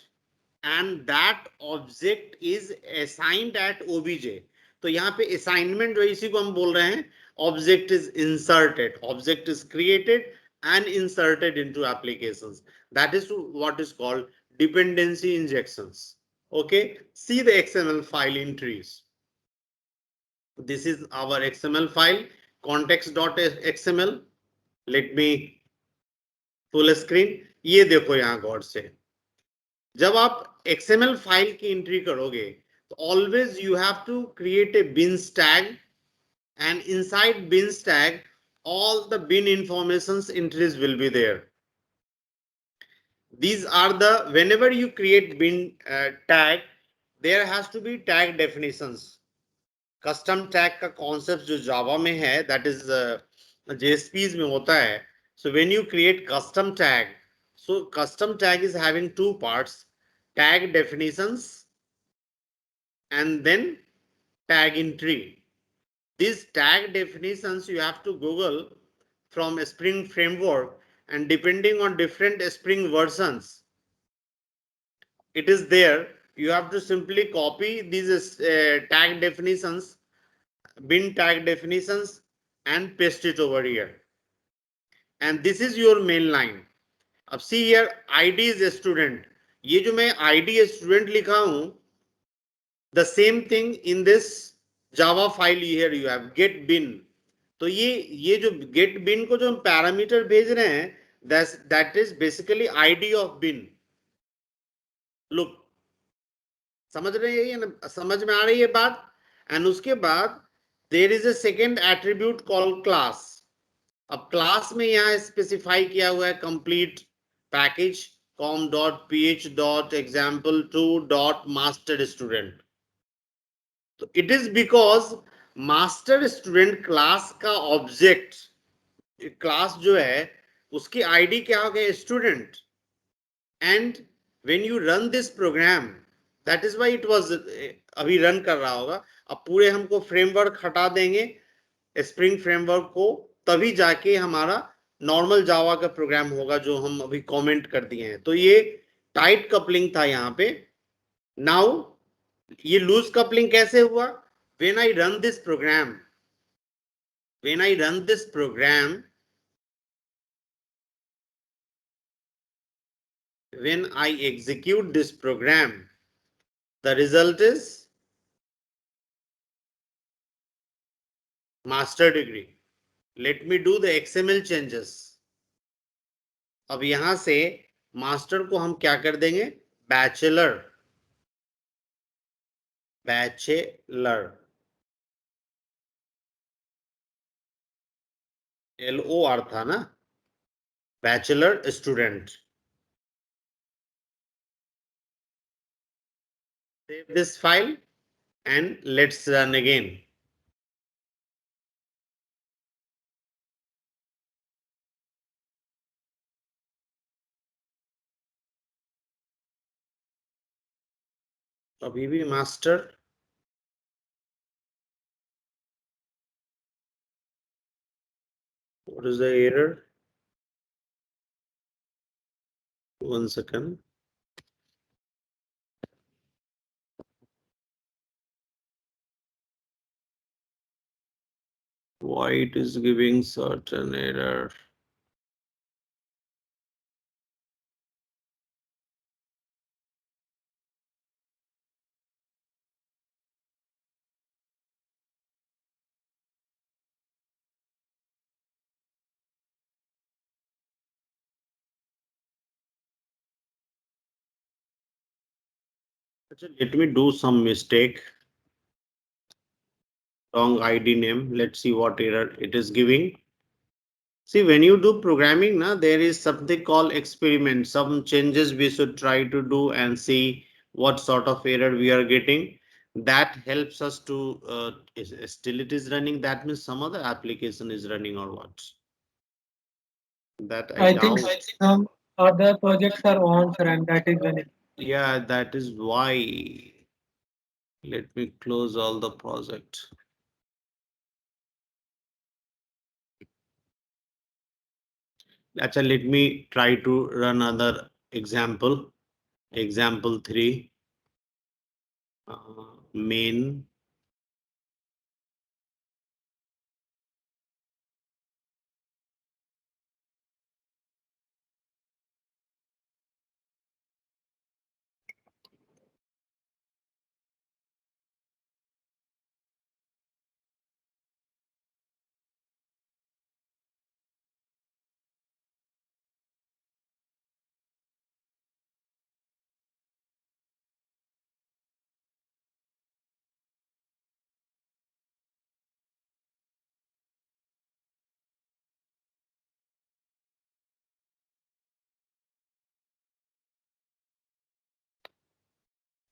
and that object is assigned at obj. तो यहाँ पे assignment जो इसी को हम बोल रहे हैं, object is inserted, object is created and inserted into applications. That is what is called dependency injections. Okay, see the XML file entries. This is our XML file, context.xml. Let me full screen. ये देखो यहाँ गौर से. जब आप XML file की entry करोगे तो always you have to create a beans tag and inside beans tag all the bin informations entries will be there. These are the, whenever you create bin tag, there has to be tag definitions. Custom tag का concept जो Java में है, that is JSPs में होता है. So when you create custom tag, so custom tag is having two parts, tag definitions and then tag entry. These tag definitions you have to Google from a Spring framework, and depending on different Spring versions, it is there. You have to simply copy these tag definitions, bin tag definitions, and paste it over here. And this is your main line. अब see here, ID is a student. ये जो मैं ID student लिखा हूं, the same thing in this Java file here you have get bin. तो ये जो get bin को जो हम पैरामीटर भेज रहे हैं, that is basically ID of bin. Look, समझ रहे हैं ना, समझ में आ रही है बात. एंड उसके बाद there is a second attribute called class. अब क्लास में यहाँ स्पेसिफाई किया हुआ है complete package com.ph.example2.master student. तो it is because master student class का ऑब्जेक्ट, क्लास जो है उसकी आईडी क्या हो गया, student. And when you run this program, that is why it was अभी रन कर रहा होगा. अब पूरे हमको फ्रेमवर्क हटा देंगे, स्प्रिंग फ्रेमवर्क को, तभी जाके हमारा नॉर्मल जावा का प्रोग्राम होगा जो हम अभी कमेंट कर दिए हैं. तो ये टाइट कपलिंग था यहाँ पे. नाउ ये लूज कपलिंग कैसे हुआ? when I run this program, when I execute this program, the result is master degree. Let me do the XML changes. अब यहां से मास्टर को हम क्या कर देंगे, बैचलर LOR था ना, bachelor student. Save this file and let's run again. अभी भी master, what is the error? One second. Why it is giving certain error? Let me do some mistake. Wrong ID name. Let's see what error it is giving. See, when you do programming, there is something called experiment. Some changes we should try to do and see what sort of error we are getting. That helps us to still it is running. That means some other application is running or what? That I I think doubt. some other projects are on, sir, and that is when it. Yeah, that is why. Let me close all the project. Acha, let me try to run another example. Example 3. Main.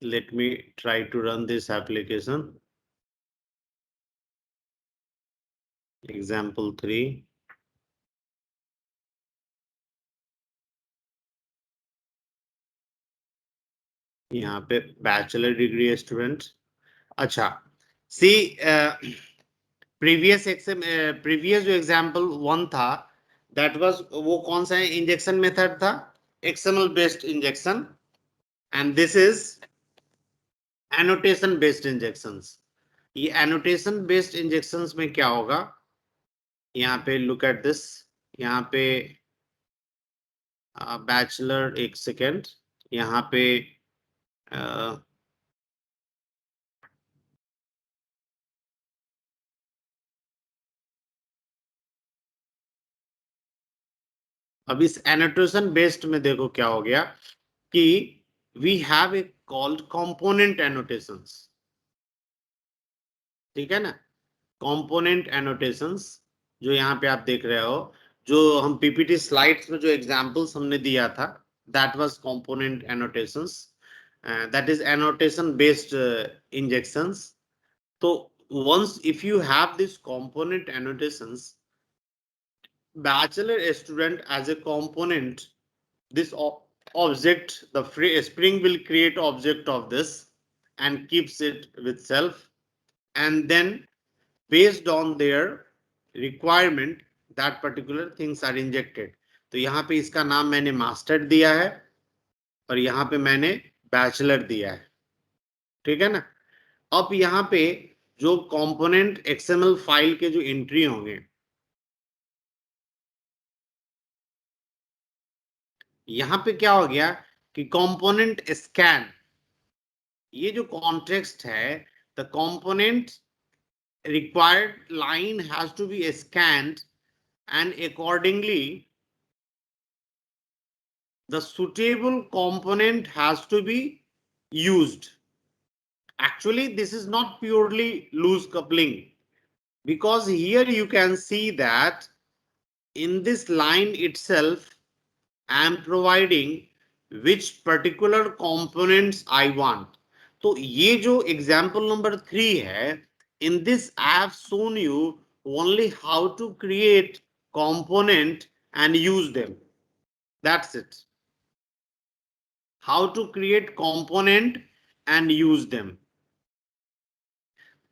Let me try to run this application. Example 3. यहाँ पे bachelor degree student. अच्छा, see previous जो example 1 था, that was वो कौन सा injection method था? XML based injection, and this is annotation based injections. ये annotation based injections में क्या होगा? यहाँ पे look at this. यहाँ पे बैचलर एक सेकेंड यहाँ पे अब इस एनोटेशन बेस्ड में देखो क्या हो गया कि we have a called component annotations. ठीक है ना, कंपोनेंट एनोटेशंस जो यहाँ पे आप देख रहे हो, जो हम पीपीटी स्लाइड्स में जो एग्जांपल्स हमने दिया था, that was component annotations. that is annotation based injections. So once if you have this component annotations, bachelor student as a component, this object, the spring will create object of this and keeps it with self, and then based on their requirement that particular things are injected. तो यहाँ पे इसका नाम मैंने master दिया है और यहाँ पे मैंने बैचलर दिया है. ठीक है ना. अब यहाँ पे जो कंपोनेंट एक्सएमएल फाइल के जो एंट्री होंगे, यहाँ पे क्या हो गया कि कंपोनेंट स्कैन, ये जो कॉन्टेक्स्ट है, the component required line has to be scanned and accordingly the suitable component has to be used. Actually this is not purely loose coupling, because here you can see that in this line itself I am providing which particular components I want. तो ये जो example number 3 है, in this I have shown you only how to create component and use them. That's it. How to create component and use them.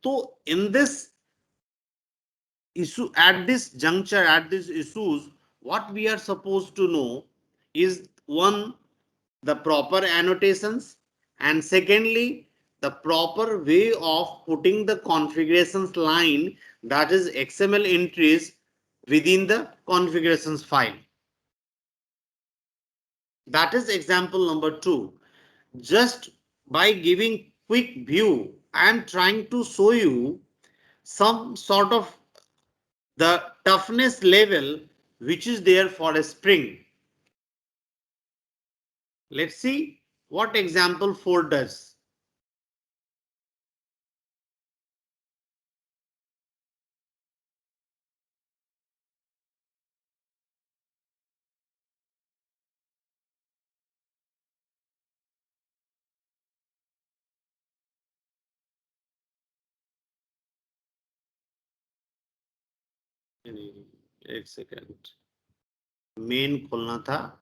So in this issue, at this juncture, at these issues, what we are supposed to know is, one, the proper annotations, and secondly, the proper way of putting the configurations line, that is XML entries within the configurations file. That is example number 2. Just by giving quick view, I am trying to show you some sort of the toughness level which is there for a spring. Let's see what example 4 does. एक second, main खोलना था।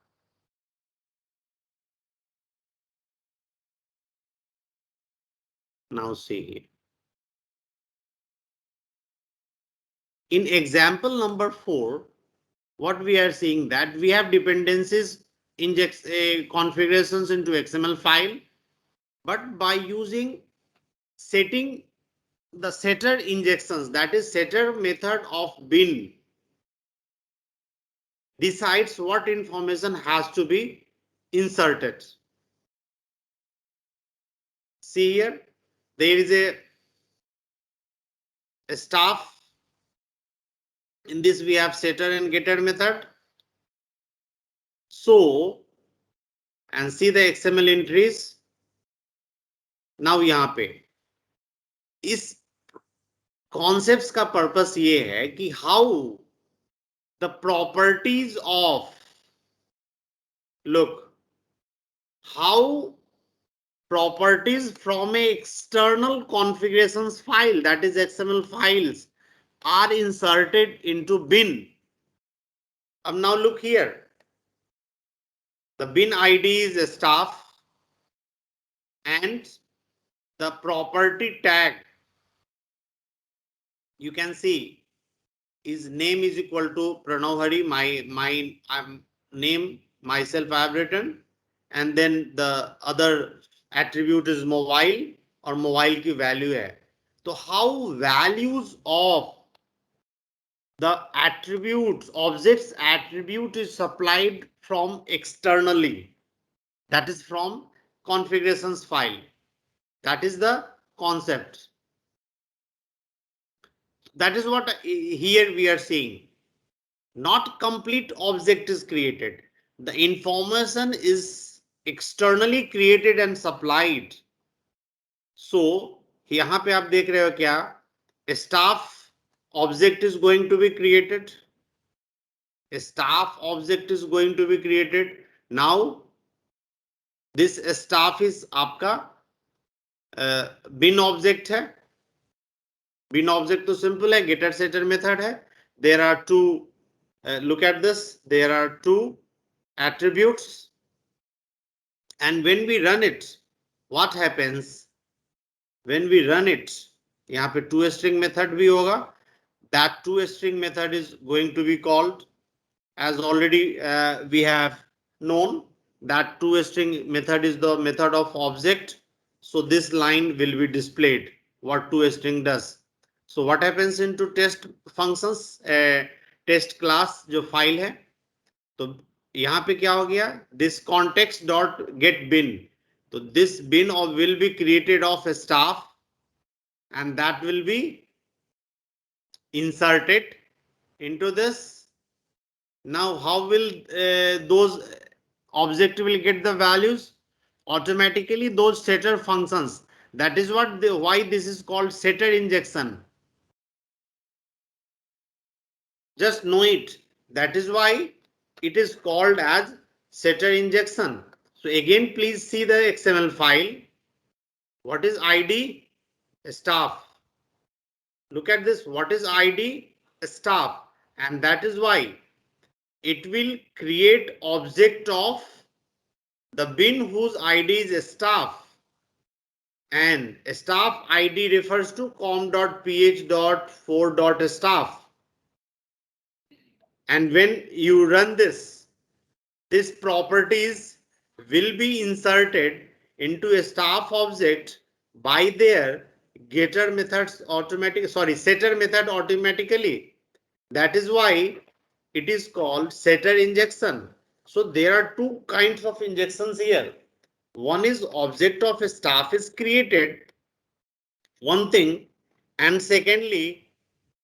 Now see, in example number 4, what we are seeing that we have dependencies injects configurations into XML file, but by using setting the setter injections, that is setter method of bin decides what information has to be inserted. See here, there is a staff. In this we have setter and getter method. So, and see the XML entries. Now यहाँ पे इस concepts का purpose ये है कि how the properties of, look, how properties from a external configurations file, that is XML files, are inserted into bin. Now look here, the bin ID is a staff and the property tag, you can see, his name is equal to Pranav Hari, my name myself I have written, and then the other attribute is mobile or mobile की value है. So how values of the attributes, objects attribute is supplied from externally, that is from configurations file. That is the concept. That is what here we are seeing. Not complete object is created. The information is externally created and supplied. So यहाँ पे आप देख रहे हो क्या? A staff object is going to be created. A staff object is going to be created. Now this staff is आपका bin object है. Bin object तो simple है, getter setter method है. There are two, look at this, there are two attributes, and when we run it, what happens? When we run it, यहाँ पे toString method भी होगा. That toString method is going to be called, as already we have known, that toString method is the method of object. So this line will be displayed what toString does. So what happens into test functions, test class जो file है, तो यहाँ पे क्या हो गया? This context dot get bin. So this bin will be created of a staff, and that will be inserted into this. Now how will those object will get the values? Automatically those setter functions. That is what why this is called setter injection. Just know it. That is why it is called as setter injection. So again, please see the XML file. What is ID? Staff. Look at this. What is ID? Staff. And that is why it will create object of the bin whose ID is staff. And staff ID refers to com.ph.4.staff. And when you run this properties will be inserted into a staff object by their getter methods setter method automatically. That is why it is called setter injection. So there are two kinds of injections here. One is object of a staff is created, one thing, and secondly,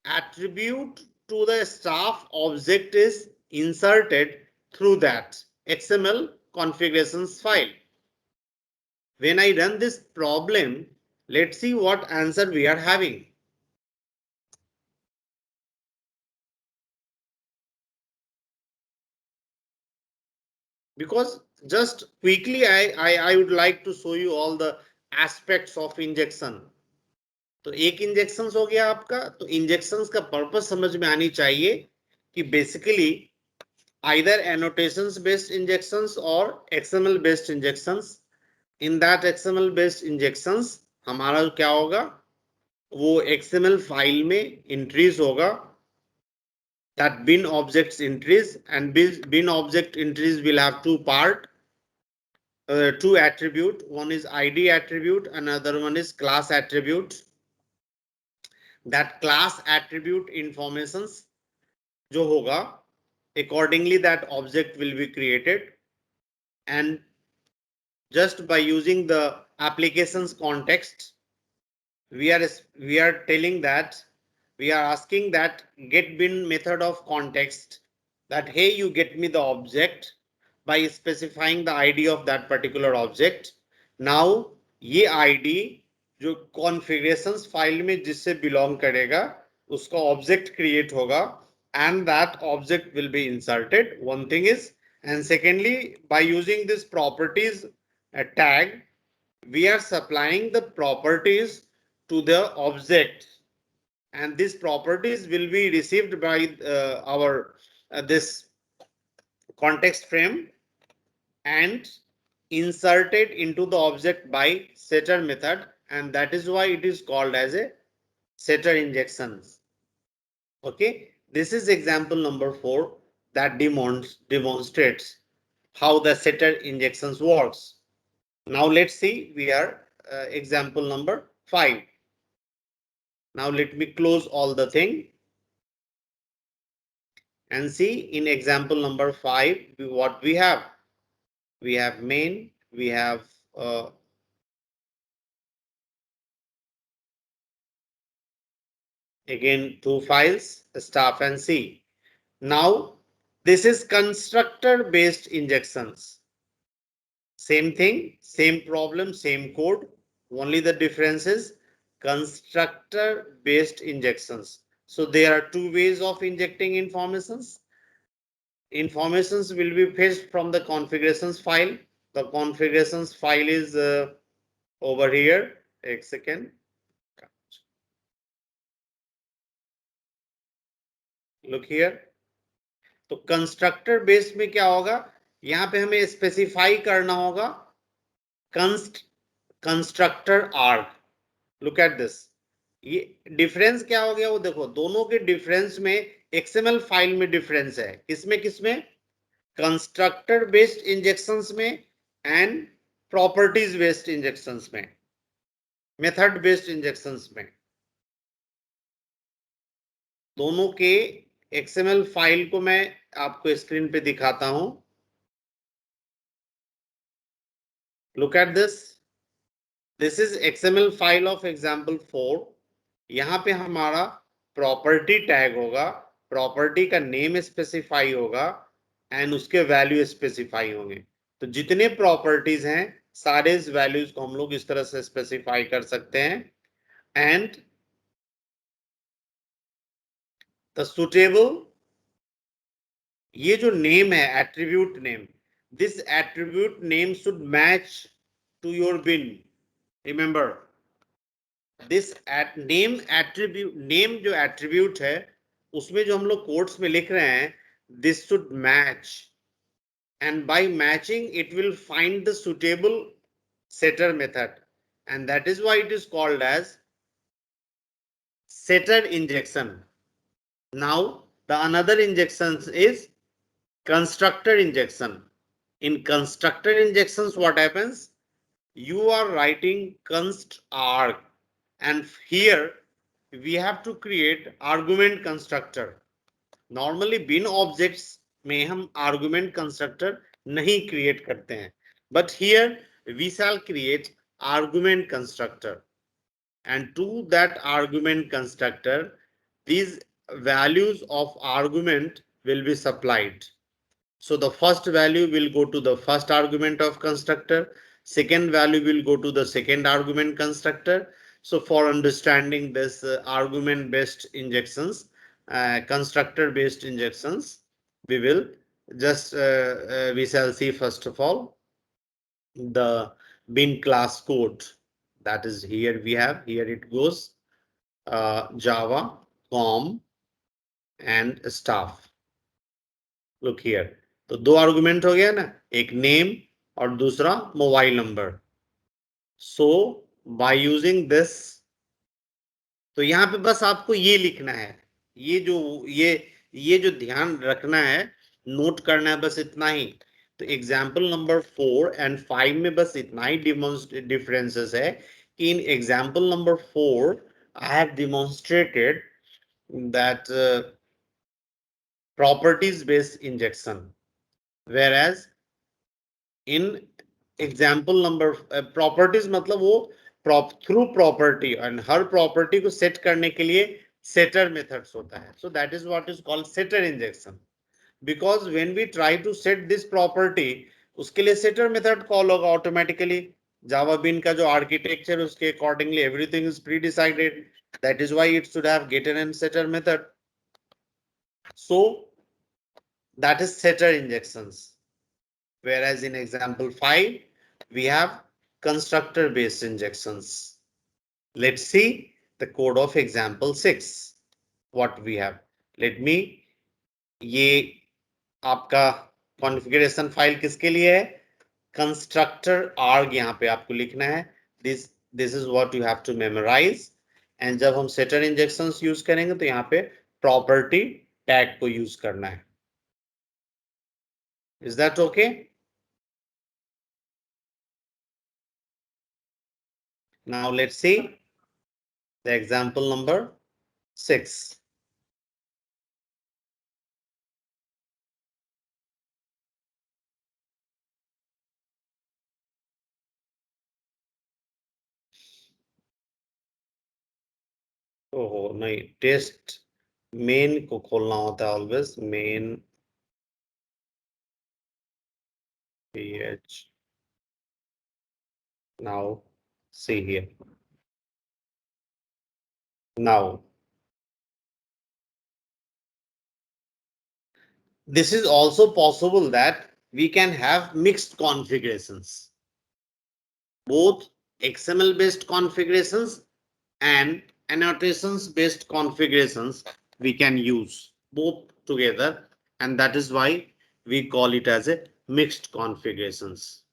attribute to the staff object is inserted through that XML configurations file. When I run this problem, let's see what answer we are having. Because just quickly I would like to show you all the aspects of injection. तो एक injection हो गया आपका. तो injections का purpose समझ में आनी चाहिए कि basically either annotations based injections or XML based injections. In that XML based injections हमारा क्या होगा, वो XML फाइल में इंट्रीज होगा. That bin objects entries, and bin object entries will have two attribute. One is ID attribute, another one is class attribute. That class attribute informations जो होगा, accordingly that object will be created, and just by using the applications context, we are telling that we are asking that get bin method of context, that hey, you get me the object by specifying the ID of that particular object. Now ये ID जो configurations file में जिससे belong करेगा उसका object create होगा, and that object will be inserted. One thing is, and secondly, by using this properties tag, we are supplying the properties to the object, and these properties will be received by our this context frame and inserted into the object by setter method, and that is why it is called as a setter injections. Okay, this is example number 4 that demonstrates how the setter injections works. Now let's see, we are example number 5. Now let me close all the thing and see in example number 5 what we have. We have main, we have again two files, staff and C. Now this is constructor based injections. Same thing, same problem, same code. Only the difference is constructor based injections. So there are two ways of injecting informations. Informations will be fetched from the configurations file. The configurations file is over here. Take a second. Look here. तो constructor based में क्या होगा, यहां पे हमें specify करना होगा constructor arg. Look at this. ये डिफरेंस क्या हो गया वो देखो, दोनों के डिफरेंस में एक्सएमएल फाइल में डिफरेंस है. किसमें किसमें? कंस्ट्रक्टर बेस्ड इंजेक्शंस में एंड प्रॉपर्टीज बेस्ड इंजेक्शंस में, मेथड बेस्ड इंजेक्शंस में. दोनों के एक्सएमएल फाइल को मैं आपको स्क्रीन पे दिखाता हूं. Look at this. This is XML file of example 4. यहां पे हमारा प्रॉपर्टी टैग होगा, प्रॉपर्टी का नेम स्पेसिफाई होगा एंड उसके वैल्यू स्पेसिफाई होंगे. तो जितने प्रॉपर्टीज हैं सारे इस वैल्यूज को हम लोग इस तरह से स्पेसिफाई कर सकते हैं. एंड द सुटेबल, ये जो नेम है attribute name, this attribute name should match to your bean. Remember this name attribute, name जो एट्रीब्यूट है उसमें जो हम लोग कोट्स में लिख रहे हैं, this should match, and by matching it will find the suitable setter method, and that is why it is called as setter injection. Now the another injection is constructor injection. In constructor injections what happens, you are writing const arg, and here we have to create argument constructor. Normally bin objects में हम argument constructor नहीं create करते हैं, but here we shall create argument constructor, and to that argument constructor these values of argument will be supplied. So the first value will go to the first argument of constructor, second value will go to the second argument constructor. So for understanding this argument based injections, constructor based injections, we will just we shall see first of all the bin class code. That is here we have, here it goes. Java, com and staff. Look here. तो दो argument हो गया ना, एक name और दूसरा mobile number. So by using this, तो यहाँ पे बस आपको ये लिखना है, ये जो ध्यान रखना है, नोट करना है, बस इतना ही. तो एग्जाम्पल नंबर 4 एंड 5 में बस इतना ही डिफरेंसेस है कि in example number 4 I have demonstrated that properties based injection, whereas in example number properties मतलब वो through property, and her property को set करने के लिए setter methods होता है. So that is what is called setter injection, because when we try to set this property, उसके लिए setter method call होगा automatically. Java Bean का जो architecture उसके accordingly everything is pre-decided. That is why it should have getter and setter method. So that is setter injections. Whereas in example 5, we have constructor based injections. Let's see the code of example 6. What we have. Let me, ये आपका configuration file किसके लिए है? Constructor arg यहाँ पे आपको लिखना है. This is what you have to memorize. And जब हम setter injections use करेंगे तो यहाँ पे property tag को use करना है. Is that okay? Now let's see the example number 6. ओहो नहीं, टेस्ट मेन को खोलना होता है always. Main ph. Now see here. Now this is also possible that we can have mixed configurations, both XML based configurations and annotations based configurations we can use both together, and that is why we call it as a mixed configurations.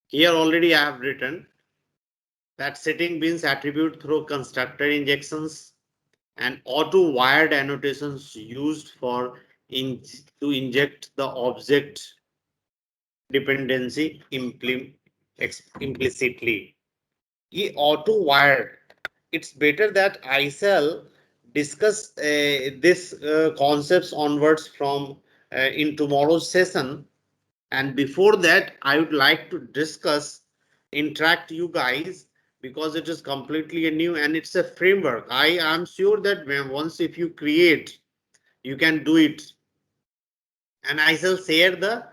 Here already I have written that setting beans attribute through constructor injections and auto wired annotations used for to inject the object dependency implicitly. Ye auto wired, it's better that I shall discuss this concepts onwards from in tomorrow's session. And before that, I would like to discuss, interact you guys, because it is completely a new and it's a framework. I am sure that once if you create, you can do it. And I shall share the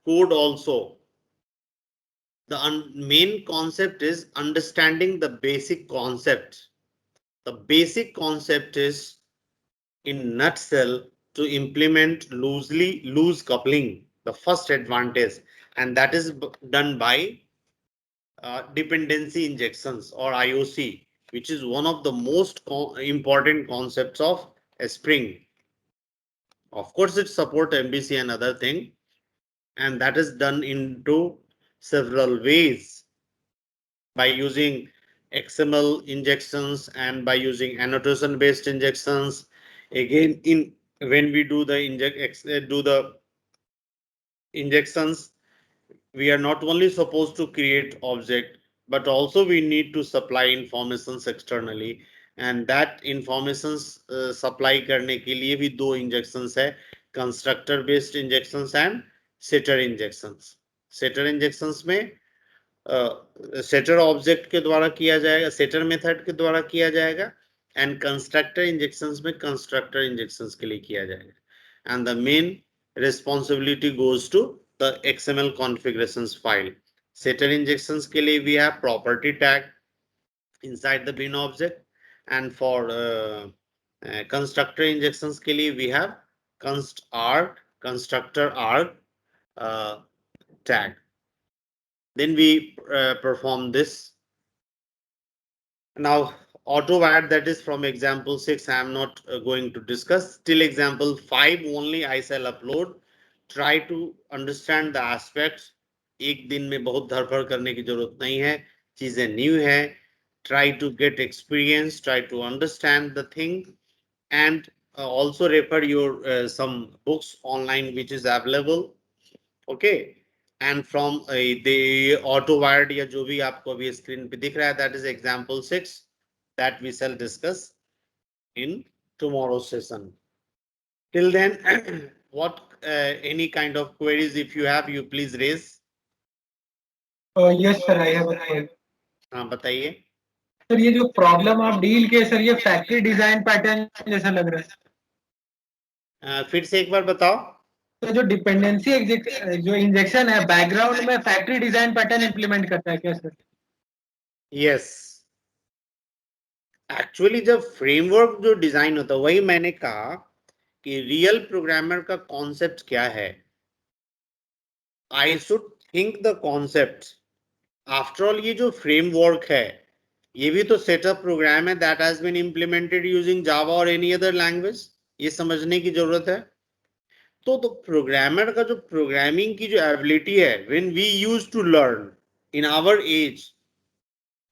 code also. The main concept is understanding the basic concept. The basic concept is, in nutshell, to implement loose coupling, the first advantage, and that is done by dependency injections or IOC, which is one of the most important concepts of a Spring. Of course, it supports MVC and other thing, and that is done into several ways by using XML injections and by using annotation based injections. Again, in when we do the injections, we are not only supposed to create object, but also we need to supply informations externally, and that informations supply करने के लिए भी दो injections है, constructor based injections and setter injections. Setter injections में setter object के द्वारा किया जाएगा, setter method के द्वारा किया जाएगा, and constructor injections में constructor injections के लिए किया जाएगा, and the main responsibility goes to the XML configurations file. Setter injections के लिए we have property tag inside the bin object, and for constructor injections के लिए we have constructor arg tag. Then we perform this. Now auto wired, that is from example 6. I am not going to discuss till example 5 only. I shall upload. Try to understand the aspects. एक दिन में बहुत धड़फड़ करने की जरूरत नहीं है, चीजें न्यू है. Try to get experience, try to understand the thing, and also refer your some books online which is available. Okay, and from the auto wired या जो भी आपको अभी स्क्रीन पे दिख रहा है, that is example 6 that we shall discuss in tomorrow's session. Till then, what any kind of queries if you have, you please raise. Yes sir, I have a query. हाँ बताइए. सर ये जो problem आप deal किए sir, ये factory design pattern जैसा लग रहा है. फिर से एक बार बताओ. तो जो डिपेंडेंसी जो इंजेक्शन है बैकग्राउंड में फैक्ट्री डिजाइन पैटर्न इंप्लीमेंट करता है क्या सर? यस, एक्चुअली जब फ्रेमवर्क जो डिजाइन होता है, वही मैंने कहा कि रियल प्रोग्रामर का कॉन्सेप्ट क्या है. I should think the concept. After all ये जो फ्रेमवर्क है, ये भी तो सेटअप प्रोग्राम है that has been implemented using Java और एनी अदर लैंग्वेज. ये समझने की जरूरत है. तो प्रोग्रामर का जो प्रोग्रामिंग की जो एबिलिटी है, when we used to learn in our age,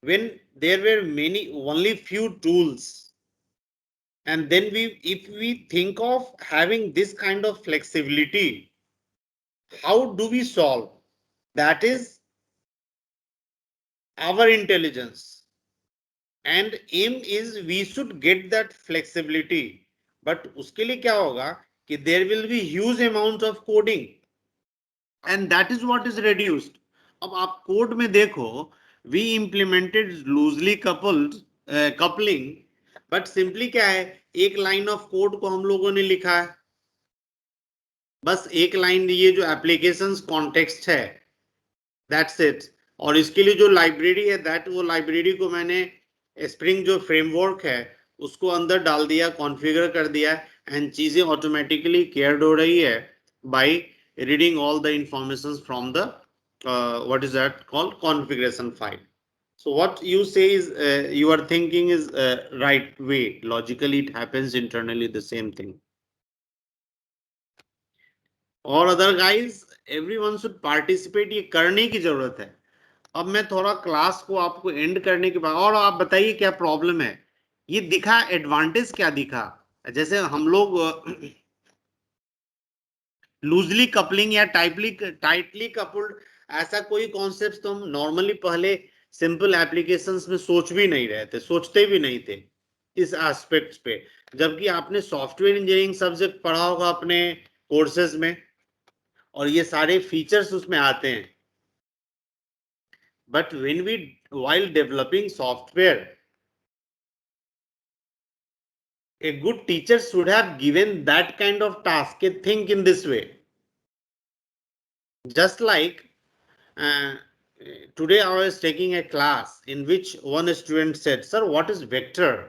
when there were many only few tools, and then if we think of having this kind of flexibility, how do we solve? That is our intelligence, and aim is we should get that flexibility. But uske liye kya hoga कि there will be huge amount of coding, and that is what is reduced. अब आप code में देखो, we implemented loosely coupled coupling, but simply क्या है, एक line of code को हम लोगों ने लिखा है, बस एक लाइन. ये जो एप्लीकेशंस कॉन्टेक्स्ट है, दैट्स इट. और इसके लिए जो लाइब्रेरी है, दैट वो लाइब्रेरी को मैंने स्प्रिंग जो फ्रेमवर्क है उसको अंदर डाल दिया, कॉन्फ़िगर कर दिया, एंड चीजें ऑटोमेटिकली केयर्ड हो रही है bye reading all the informations from the what is that called configuration file. So what you say is you are thinking is right way. Logically it happens internally the same thing. और other guys, everyone should participate. ये करने की जरूरत है. अब मैं थोड़ा class को आपको एंड करने के बाद, और आप बताइए क्या प्रॉब्लम है. ये दिखा एडवांटेज क्या दिखा, जैसे हम लोग लूजली कपलिंग या टाइटली कपल्ड, ऐसा कोई कॉन्सेप्ट तो हम नॉर्मली पहले सिंपल एप्लीकेशंस में सोच भी नहीं रहे थे, सोचते भी नहीं थे इस एस्पेक्ट्स पे. जबकि आपने सॉफ्टवेयर इंजीनियरिंग सब्जेक्ट पढ़ा होगा अपने कोर्सेज में, और ये सारे फीचर्स उसमें आते हैं. But when we while developing software, a good teacher should have given that kind of task. Think in this way. Just like today I was taking a class in which one student said, sir, what is vector?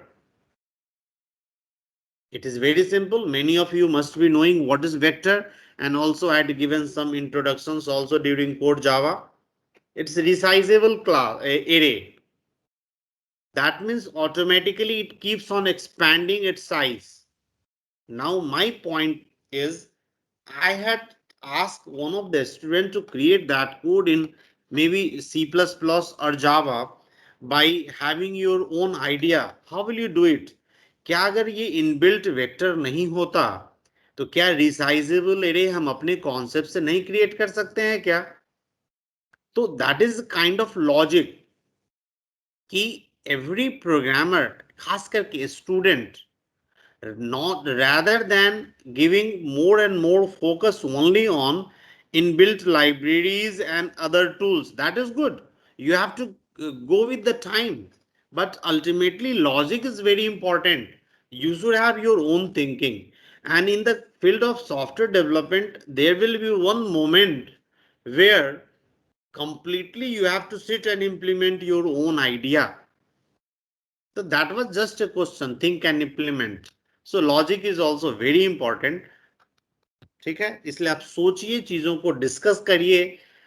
It is very simple. Many of you must be knowing what is vector, and also I had given some introductions also during code Java. It's a resizable class array. That means automatically it keeps on expanding its size. Now my point is, I had asked one of the students to create that code in maybe C++ or Java by having your own idea. How will you do it? क्या अगर ये inbuilt vector नहीं होता तो क्या resizable array हम अपने concept से नहीं क्रिएट कर सकते हैं क्या? तो that is kind of logic कि एवरी प्रोग्रामर, खास करके student, not rather than giving more and more focus only on inbuilt libraries and other tools. That is good. You have to go with the time, but ultimately logic is very important. You should have your own thinking, and in the field of software development there will be one moment where completely you have to sit and implement your own idea. So that was just a question, think and implement. So logic is also very important. ठीक है, इसलिए आप सोचिए, चीजों को discuss करिए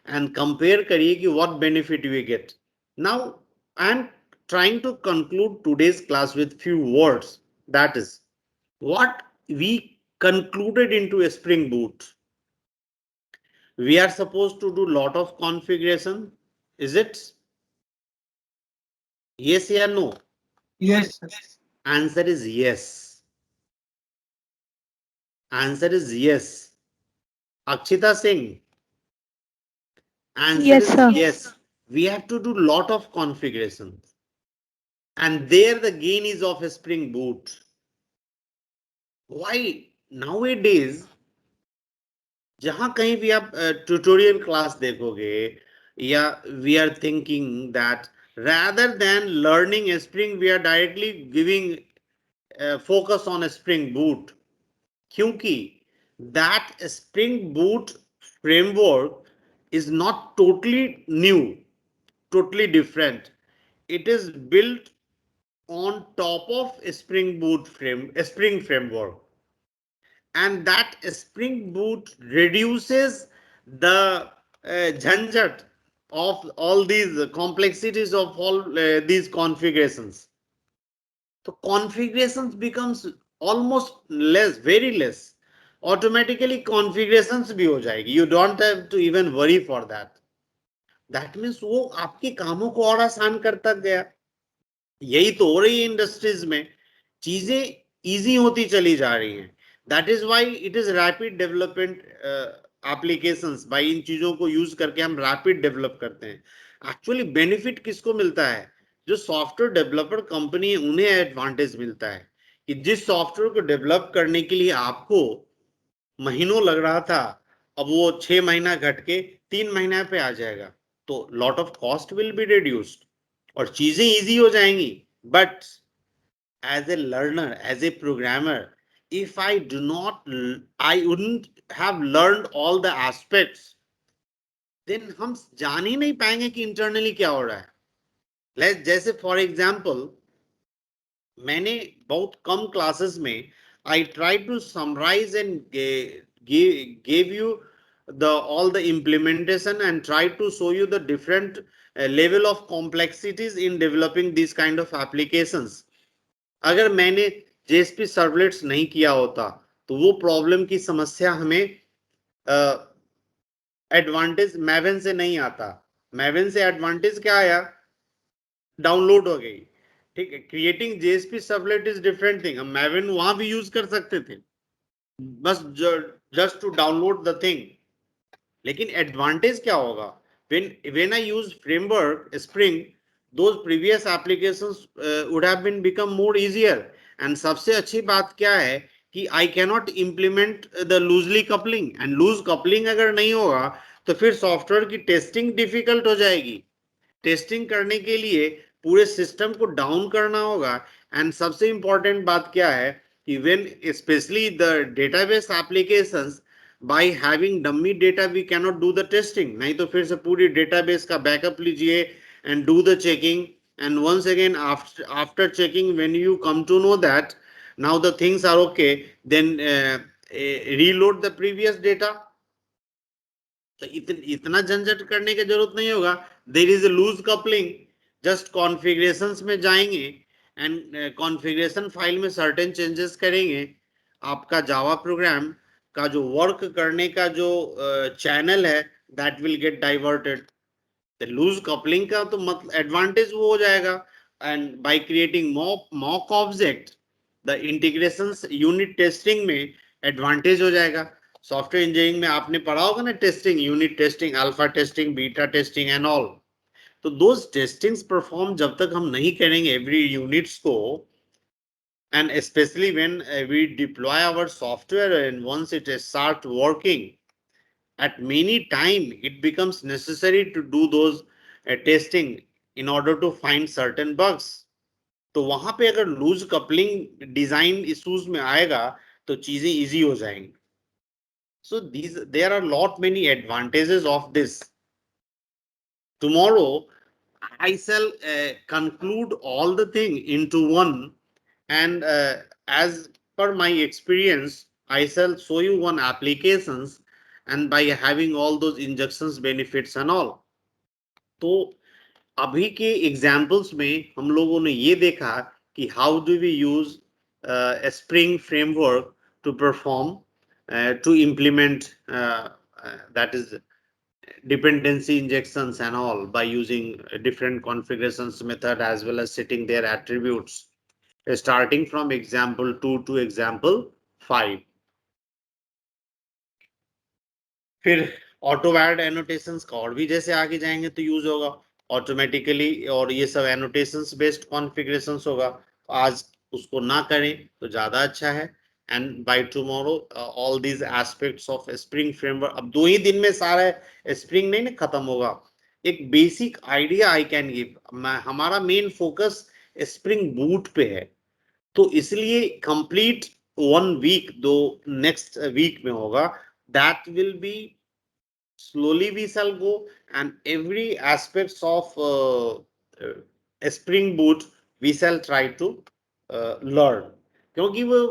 and compare करिए कि what benefit we get. Now I am trying to conclude today's class with few words. That is what we concluded into a Spring Boot. We are supposed to do lot of configuration. Is it? Yes or no? Yes, sir. Answer is yes. Answer is yes. Akshita Singh. Answer Yes, is sir. yes. We have to do lot of configurations. And there the gain is of a Spring Boot. Why nowadays जहां कहीं भी आप tutorial class देखोगे या we are thinking that rather than learning a spring we are directly giving focus on a spring boot क्योंकि that spring boot framework is not totally new, totally different. It is built on top of a spring framework, and that spring boot reduces the jhanjat of all these complexities of all these configurations. So configurations becomes almost less, very less. Automatically configurations bhi ho jayegi, you don't have to even worry for that. That means वो आपके कामों को और आसान करता गया. यही तो हो रही है इंडस्ट्रीज में, चीजें इजी होती चली जा रही हैं. That is why it is rapid development applications. भाई इन चीजों को यूज करके हम रैपिड डेवलप करते हैं. एक्चुअली बेनिफिट किसको मिलता है? जो सॉफ्टवेयर डेवलपर कंपनी है उन्हें एडवांटेज मिलता है कि जिस सॉफ्टवेयर को डेवलप करने के लिए आपको महीनों लग रहा था, अब वो 6 महीना घट के 3 महीना पे आ जाएगा. तो lot of cost will be reduced और चीजें इजी हो जाएंगी. But as a learner, as a programmer, if I do not, I wouldn't have learned all the aspects, then हम जान ही नहीं पाएंगे कि इंटरनली क्या हो रहा है. जैसे फॉर एग्जाम्पल मैंने बहुत कम क्लासेस में I tried to summarize and gave you the all the implementation and tried to show you the different level of complexities in developing these kind of applications. अगर मैंने JSP सर्वलेट्स नहीं किया होता तो वो प्रॉब्लम की समस्या हमें एडवांटेज मैवन से नहीं आता. मैवन से एडवांटेज क्या आया? डाउनलोड हो गई. ठीक है, creating JSP servlet is different thing. हम मैवन वहां भी यूज कर सकते थे बस just to download the thing. लेकिन एडवांटेज क्या होगा? when I use framework Spring, those previous applications would have been become more easier. And सबसे अच्छी बात क्या है कि I cannot implement the loosely coupling, and loose coupling अगर नहीं होगा तो फिर सॉफ्टवेयर की टेस्टिंग डिफिकल्ट हो जाएगी. टेस्टिंग करने के लिए पूरे सिस्टम को डाउन करना होगा. एंड सबसे इंपॉर्टेंट बात क्या है कि when especially the database applications, by having dummy data we cannot do the testing. नहीं तो फिर से पूरी database का बैकअप लीजिए and do the checking, and once again after checking when you come to know that now the things are okay, then reload the previous data. तो इतना झंझट करने की जरूरत नहीं होगा. There is a loose coupling. Just configurations में जाएंगे एंड कॉन्फ़िगरेशन फाइल में सर्टेन चेंजेस करेंगे. आपका जावा प्रोग्राम का जो वर्क करने का जो चैनल है that will get diverted. The loose coupling का तो मतलब एडवांटेज वो हो जाएगा. And by creating mock object, the integrations unit testing में एडवांटेज हो जाएगा. सॉफ्टवेयर इंजीनियरिंग में आपने पढ़ा होगा ना, testing, unit testing, alpha testing, beta testing and all. तो दोस टेस्टिंग्स परफॉर्म जब तक हम नहीं करेंगे एवरी यूनिट्स को, and especially when we deploy our software and once it starts working, at many time it becomes necessary to do those testing in order to find certain bugs. तो वहां पे अगर लूज कपलिंग डिजाइन इश्यूज में आएगा तो चीजें easy हो जाएंगी. So there are lot many advantages of this. Tomorrow I shall conclude all the thing into one, and as per my experience I shall show you one applications, and by having all those injections benefits and all. तो अभी के examples में हम लोगों ने ये देखा कि how do we use spring framework to perform to implement that is dependency injections and all by using different configurations method as well as setting their attributes starting from example 2 to example 5. फिर ऑटोवैड annotations का और भी जैसे आगे जाएंगे तो use होगा automatically और ये सब एनोटेशंस बेस्ड कॉन्फ़िगरेशंस होगा. आज उसको ना करें तो ज्यादा अच्छा है. And by tomorrow all these aspects of spring framework. अब 2 ही दिन में सारा स्प्रिंग नहीं ना खत्म होगा. एक basic idea I can give. हमारा मेन फोकस स्प्रिंग बूट पे है तो इसलिए कंप्लीट 1 वीक दो नेक्स्ट वीक में होगा. That will be slowly we shall go and every aspects of spring boot we shall try to learn क्योंकि वो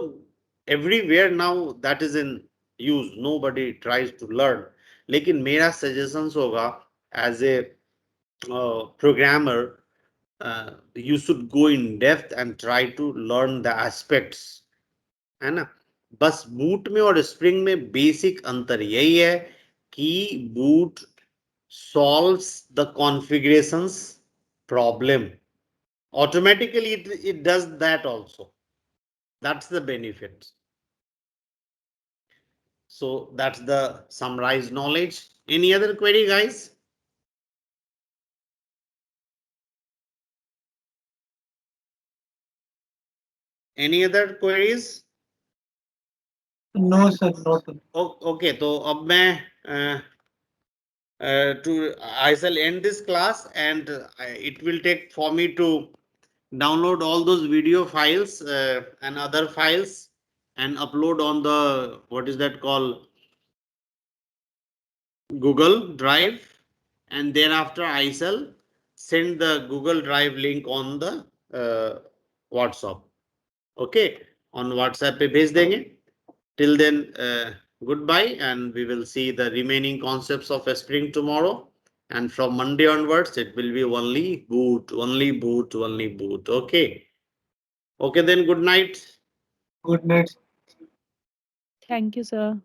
everywhere now that is in use, nobody tries to learn. लेकिन मेरा suggestions होगा as a programmer, you should go in depth and try to learn the aspects, है ना. बस boot में और स्प्रिंग में बेसिक अंतर यही है कि boot solves the configurations problem automatically. It does that also. That's the benefit. So that's the summarized knowledge. Any other query, guys? Any other queries? No, sir, not. Okay, तो अब मैं I shall end this class and it will take for me to download all those video files and other files and upload on the what is that called Google Drive, and thereafter I shall send the Google Drive link on the WhatsApp. Okay, on WhatsApp पे भेज देंगे. Till then, goodbye, and we will see the remaining concepts of Spring tomorrow. And from Monday onwards, it will be only boot, only boot, only boot. Okay. Okay, then good night. Good night. Thank you, sir.